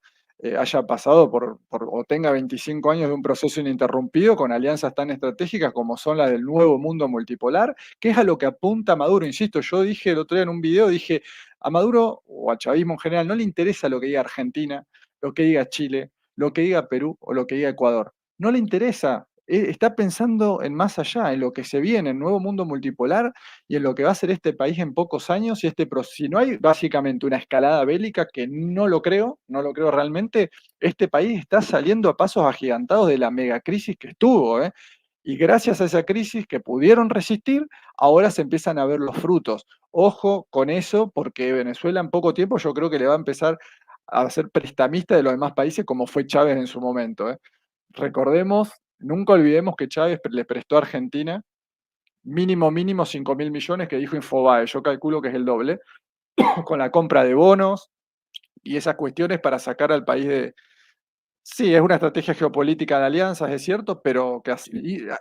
haya pasado o tenga 25 años de un proceso ininterrumpido con alianzas tan estratégicas como son las del nuevo mundo multipolar, que es a lo que apunta Maduro. Insisto, yo dije el otro día en un video, dije, a Maduro o al chavismo en general no le interesa lo que diga Argentina, lo que diga Chile, lo que diga Perú o lo que diga Ecuador. No le interesa. Está pensando en más allá, en lo que se viene, en nuevo mundo multipolar, y en lo que va a ser este país en pocos años, y si no hay básicamente una escalada bélica, que no lo creo realmente, este país está saliendo a pasos agigantados de la megacrisis que estuvo, ¿eh? Y gracias a esa crisis que pudieron resistir, ahora se empiezan a ver los frutos. Ojo con eso, porque Venezuela en poco tiempo yo creo que le va a empezar a ser prestamista de los demás países, como fue Chávez en su momento, ¿eh? Recordemos, nunca olvidemos que Chávez le prestó a Argentina mínimo 5.000 millones que dijo Infobae, yo calculo que es el doble, con la compra de bonos y esas cuestiones para sacar al país de. Sí, es una estrategia geopolítica de alianzas, es cierto, pero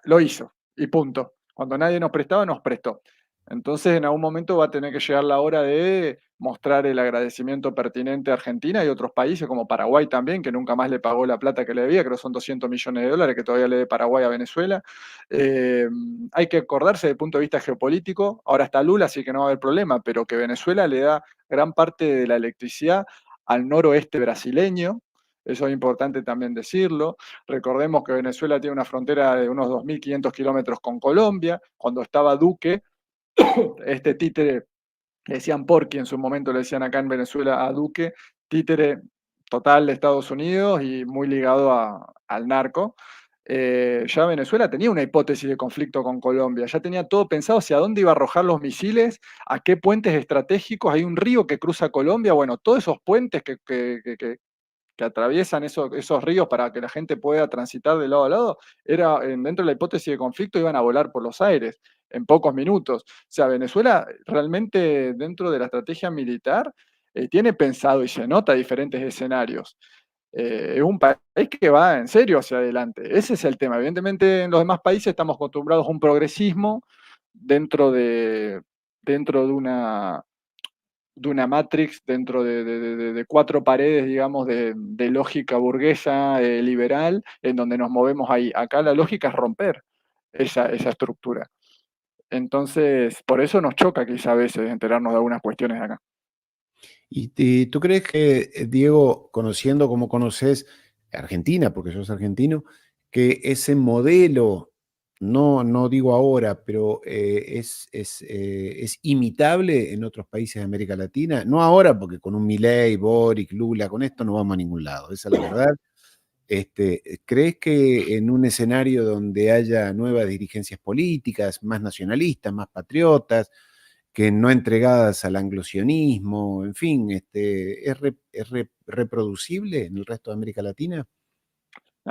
lo hizo. y punto. Cuando nadie nos prestaba, nos prestó. Entonces, en algún momento va a tener que llegar la hora de mostrar el agradecimiento pertinente a Argentina y otros países, como Paraguay también, que nunca más le pagó la plata que le debía, creo que son 200 millones de dólares que todavía le debe Paraguay a Venezuela. Hay que acordarse desde el punto de vista geopolítico, ahora está Lula, así que no va a haber problema, pero que Venezuela le da gran parte de la electricidad al noroeste brasileño, eso es importante también decirlo. Recordemos que Venezuela tiene una frontera de unos 2.500 kilómetros con Colombia. Cuando estaba Duque, este títere, le decían Porky en su momento, le decían acá en Venezuela a Duque, títere total de Estados Unidos y muy ligado al narco. Ya Venezuela tenía una hipótesis de conflicto con Colombia, ya tenía todo pensado hacia dónde iba a arrojar los misiles, a qué puentes estratégicos, hay un río que cruza Colombia, bueno, todos esos puentes que atraviesan esos ríos para que la gente pueda transitar de lado a lado, dentro de la hipótesis de conflicto iban a volar por los aires en pocos minutos. O sea, Venezuela realmente dentro de la estrategia militar tiene pensado y se nota diferentes escenarios. Es un país que va en serio hacia adelante. Ese es el tema. Evidentemente en los demás países estamos acostumbrados a un progresismo dentro de una matrix, dentro de cuatro paredes, digamos, de lógica burguesa, liberal, en donde nos movemos ahí. Acá la lógica es romper esa estructura. Entonces, por eso nos choca quizá a veces enterarnos de algunas cuestiones de acá. ¿Y tú crees que, Diego, conociendo como conoces Argentina, porque sos argentino, que ese modelo, no digo ahora, pero es imitable en otros países de América Latina? No ahora, porque con un Milei, Boric, Lula, con esto no vamos a ningún lado, esa es la verdad. ¿Crees que en un escenario donde haya nuevas dirigencias políticas, más nacionalistas, más patriotas, que no entregadas al anglosionismo, en fin, reproducible en el resto de América Latina?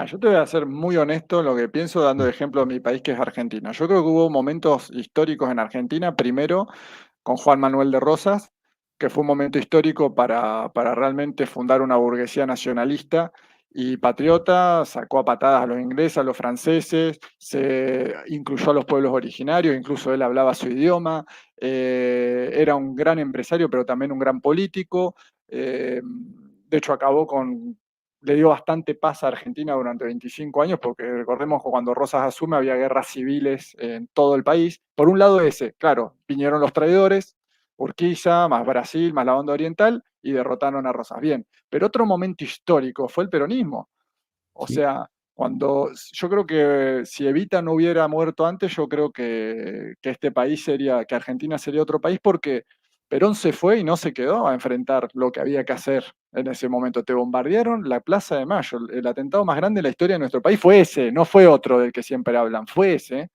Yo te voy a ser muy honesto en lo que pienso, dando ejemplo de mi país, que es Argentina. Yo creo que hubo momentos históricos en Argentina, primero con Juan Manuel de Rosas, que fue un momento histórico para realmente fundar una burguesía nacionalista y patriota, sacó a patadas a los ingleses, a los franceses, se incluyó a los pueblos originarios, incluso él hablaba su idioma, era un gran empresario, pero también un gran político. De hecho, le dio bastante paz a Argentina durante 25 años, porque recordemos que cuando Rosas asume había guerras civiles en todo el país. Por un lado ese, claro, vinieron los traidores, Urquiza, más Brasil, más la banda oriental, y derrotaron a Rosas. Bien, pero otro momento histórico fue el peronismo. O Sí. sea, yo creo que si Evita no hubiera muerto antes, yo creo que que Argentina sería otro país, porque Perón se fue y no se quedó a enfrentar lo que había que hacer en ese momento. Te bombardearon la Plaza de Mayo. El atentado más grande de la historia de nuestro país fue ese, no fue otro del que siempre hablan, fue ese.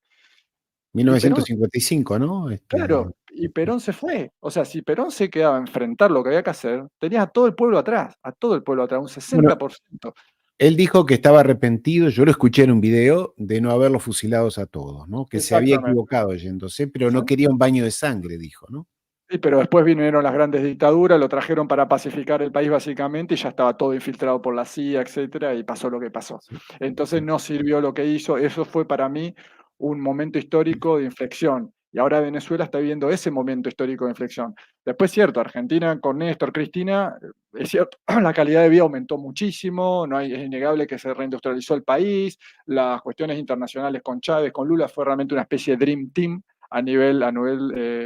Y Perón, 1955, ¿no? claro, y Perón se fue. O sea, si Perón se quedaba a enfrentar lo que había que hacer, tenías a todo el pueblo atrás, un Bueno, 60%. él dijo que estaba arrepentido, yo lo escuché en un video, de no haberlos fusilados a todos, ¿no? Que se había Exactamente. equivocado yéndose, pero ¿Sí? no quería un baño de sangre, dijo, ¿no? Sí, pero después vinieron las grandes dictaduras, lo trajeron para pacificar el país básicamente y ya estaba todo infiltrado por la CIA, etcétera, y pasó lo que pasó. Sí, Entonces sí. no sirvió lo que hizo, eso fue para mí un momento histórico de inflexión. Y ahora Venezuela está viviendo ese momento histórico de inflexión. Después, cierto, Argentina con Néstor, Cristina, es cierto, la calidad de vida aumentó muchísimo, es innegable que se reindustrializó el país, las cuestiones internacionales con Chávez, con Lula, fue realmente una especie de Dream Team a nivel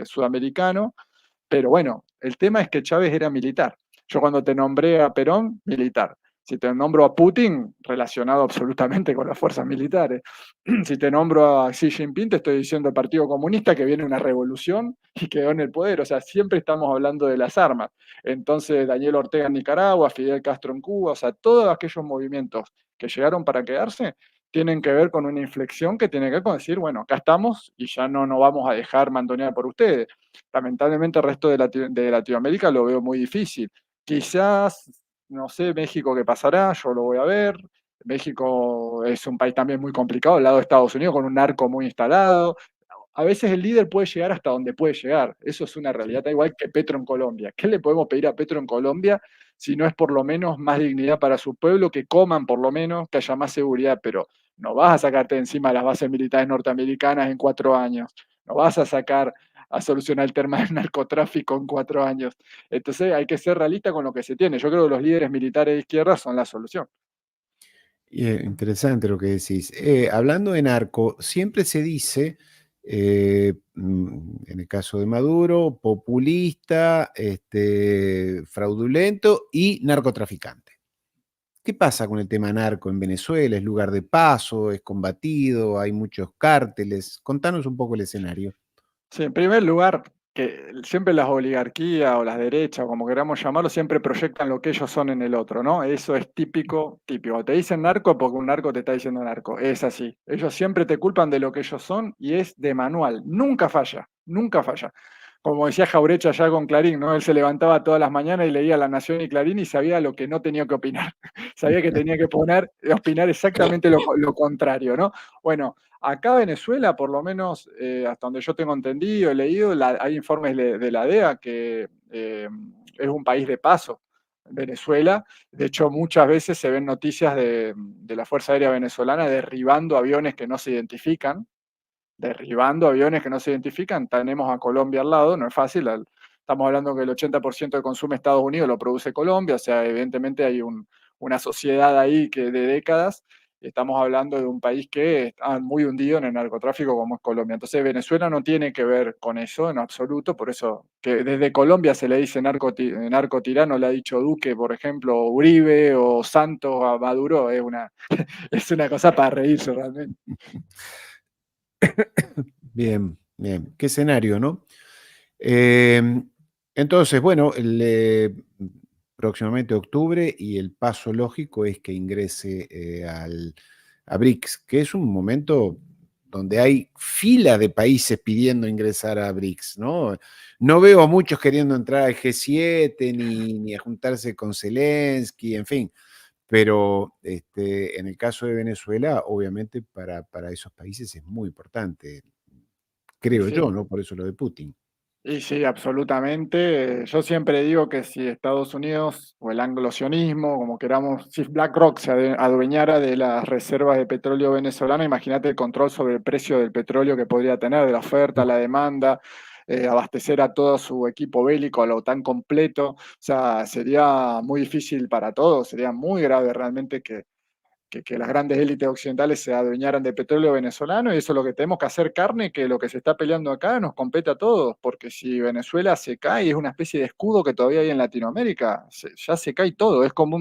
sudamericano. Pero bueno, el tema es que Chávez era militar. Yo cuando te nombré a Perón, militar. Si te nombro a Putin, relacionado absolutamente con las fuerzas militares. Si te nombro a Xi Jinping, te estoy diciendo el Partido Comunista, que viene una revolución y quedó en el poder. O sea, siempre estamos hablando de las armas. Entonces, Daniel Ortega en Nicaragua, Fidel Castro en Cuba, o sea, todos aquellos movimientos que llegaron para quedarse tienen que ver con una inflexión que tiene que ver con decir, bueno, acá estamos y ya no nos vamos a dejar mandonear por ustedes. Lamentablemente el resto de Latinoamérica lo veo muy difícil. Quizás, no sé, México qué pasará, yo lo voy a ver. México es un país también muy complicado, al lado de Estados Unidos, con un narco muy instalado. A veces el líder puede llegar hasta donde puede llegar. Eso es una realidad, da igual que Petro en Colombia. ¿Qué le podemos pedir a Petro en Colombia si no es por lo menos más dignidad para su pueblo, que coman por lo menos, que haya más seguridad, pero no vas a sacarte de encima las bases militares norteamericanas en 4 años, no vas a sacar a solucionar el tema del narcotráfico en 4 años. Entonces hay que ser realista con lo que se tiene. Yo creo que los líderes militares de izquierda son la solución. Interesante lo que decís. Hablando de narco, siempre se dice, en el caso de Maduro, populista, fraudulento y narcotraficante. ¿Qué pasa con el tema narco en Venezuela? ¿Es lugar de paso? ¿Es combatido? ¿Hay muchos cárteles? Contanos un poco el escenario. Sí, en primer lugar, que siempre las oligarquías o las derechas, o como queramos llamarlo, siempre proyectan lo que ellos son en el otro, ¿no? Eso es típico, típico. Te dicen narco porque un narco te está diciendo narco. Es así. Ellos siempre te culpan de lo que ellos son y es de manual. Nunca falla, nunca falla. Como decía Jaureche allá con Clarín, ¿no? Él se levantaba todas las mañanas y leía La Nación y Clarín y sabía lo que no tenía que opinar. Sabía que tenía que opinar exactamente lo contrario, ¿no? Bueno, acá Venezuela, por lo menos hasta donde yo tengo entendido, he leído, hay informes de la DEA que es un país de paso, Venezuela. De hecho, muchas veces se ven noticias de la Fuerza Aérea Venezolana derribando aviones que no se identifican. Tenemos a Colombia al lado, no es fácil. Estamos hablando que el 80% del consumo de Estados Unidos lo produce Colombia, o sea, evidentemente hay una sociedad ahí que de décadas. Estamos hablando de un país que está muy hundido en el narcotráfico como es Colombia. Entonces Venezuela no tiene que ver con eso en absoluto, por eso que desde Colombia se le dice narcotirano, le ha dicho Duque, por ejemplo, o Uribe o Santos a Maduro, es una cosa para reírse realmente. Bien, bien. ¿Qué escenario, no? Entonces, bueno, próximamente octubre y el paso lógico es que ingrese a BRICS, que es un momento donde hay fila de países pidiendo ingresar a BRICS, ¿no? No veo a muchos queriendo entrar al G7 ni a juntarse con Zelensky, en fin. Pero en el caso de Venezuela, obviamente para esos países es muy importante, creo Sí. yo, ¿no? Por eso lo de Putin. Y sí, absolutamente. Yo siempre digo que si Estados Unidos o el anglosionismo, como queramos, si BlackRock se adueñara de las reservas de petróleo venezolano, imagínate el control sobre el precio del petróleo que podría tener, de la oferta, la demanda, abastecer a todo su equipo bélico, a la OTAN completo. O sea, sería muy difícil para todos, sería muy grave realmente que las grandes élites occidentales se adueñaran de petróleo venezolano, y eso es lo que tenemos que hacer carne, que lo que se está peleando acá nos compete a todos, porque si Venezuela se cae, es una especie de escudo que todavía hay en Latinoamérica, ya se cae todo, es como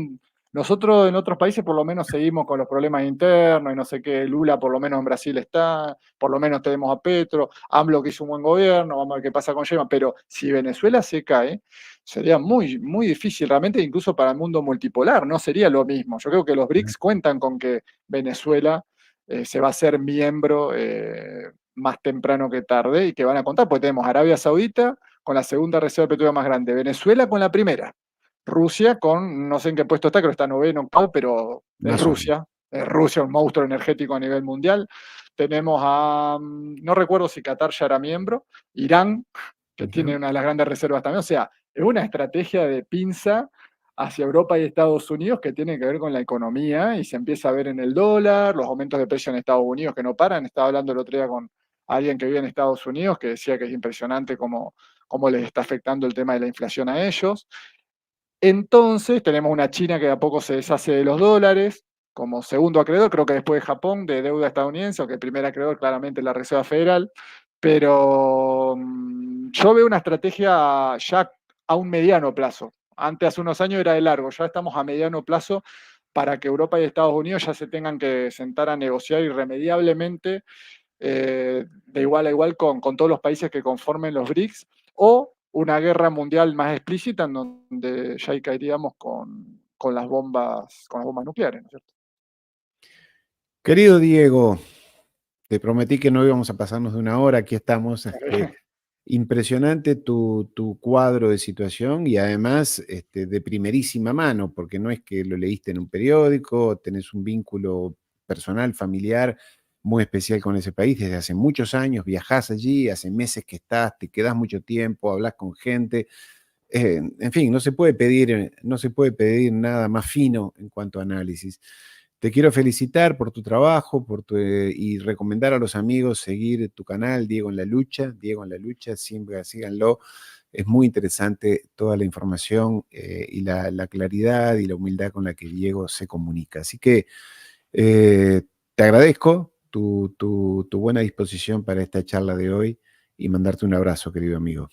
nosotros en otros países por lo menos seguimos con los problemas internos y no sé qué, Lula por lo menos en Brasil está, por lo menos tenemos a Petro, AMLO que hizo un buen gobierno, vamos a ver qué pasa con Yema, pero si Venezuela se cae, sería muy, muy difícil realmente, incluso para el mundo multipolar, no sería lo mismo. Yo creo que los BRICS cuentan con que Venezuela se va a ser miembro más temprano que tarde y que van a contar, porque tenemos Arabia Saudita con la segunda reserva de petróleo más grande, Venezuela con la primera, Rusia con, no sé en qué puesto está, creo que está noveno, pero es Rusia, un monstruo energético a nivel mundial. Tenemos no recuerdo si Qatar ya era miembro, Irán, que tiene una de las grandes reservas también, o sea, es una estrategia de pinza hacia Europa y Estados Unidos que tiene que ver con la economía y se empieza a ver en el dólar, los aumentos de precio en Estados Unidos que no paran. Estaba hablando el otro día con alguien que vive en Estados Unidos que decía que es impresionante cómo les está afectando el tema de la inflación a ellos. Entonces tenemos una China que de a poco se deshace de los dólares como segundo acreedor, creo que después de Japón, de deuda estadounidense, aunque el primer acreedor claramente es la Reserva Federal, pero yo veo una estrategia ya a un mediano plazo. Antes, hace unos años, era de largo, ya estamos a mediano plazo para que Europa y Estados Unidos ya se tengan que sentar a negociar irremediablemente de igual a igual con todos los países que conformen los BRICS, o una guerra mundial más explícita en donde ya caeríamos con las bombas nucleares, ¿no es cierto? Querido Diego, te prometí que no íbamos a pasarnos de una hora, aquí estamos. Impresionante tu cuadro de situación y además de primerísima mano, porque no es que lo leíste en un periódico, tenés un vínculo personal, familiar muy especial con ese país desde hace muchos años, viajás allí, hace meses que estás, te quedás mucho tiempo, hablas con gente. en fin, no se puede pedir nada más fino en cuanto a análisis. Te quiero felicitar por tu trabajo y recomendar a los amigos seguir tu canal, Diego en la Lucha, siempre síganlo. Es muy interesante toda la información y la claridad y la humildad con la que Diego se comunica. Así que te agradezco tu buena disposición para esta charla de hoy y mandarte un abrazo, querido amigo.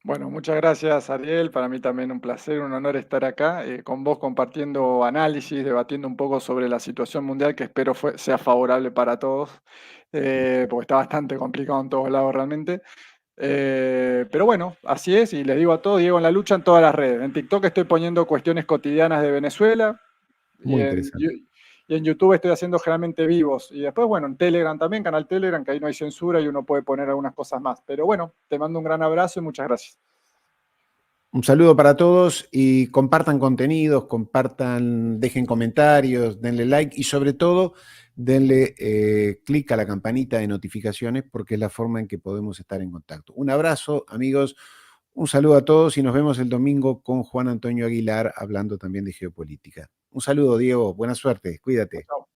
Bueno, muchas gracias, Ariel. Para mí también un placer, un honor estar acá con vos compartiendo análisis, debatiendo un poco sobre la situación mundial que espero sea favorable para todos, porque está bastante complicado en todos lados realmente. Pero bueno, así es, y les digo a todos, Diego en la Lucha en todas las redes. En TikTok estoy poniendo cuestiones cotidianas de Venezuela y Muy en, interesante. y en YouTube estoy haciendo generalmente vivos. Y después, bueno, en Telegram también, canal Telegram, que ahí no hay censura y uno puede poner algunas cosas más. Pero bueno, te mando un gran abrazo y muchas gracias. Un saludo para todos y compartan contenidos, dejen comentarios, denle like y sobre todo denle clic a la campanita de notificaciones porque es la forma en que podemos estar en contacto. Un abrazo, amigos, un saludo a todos y nos vemos el domingo con Juan Antonio Aguilar hablando también de geopolítica. Un saludo, Diego, buena suerte, cuídate. Chao.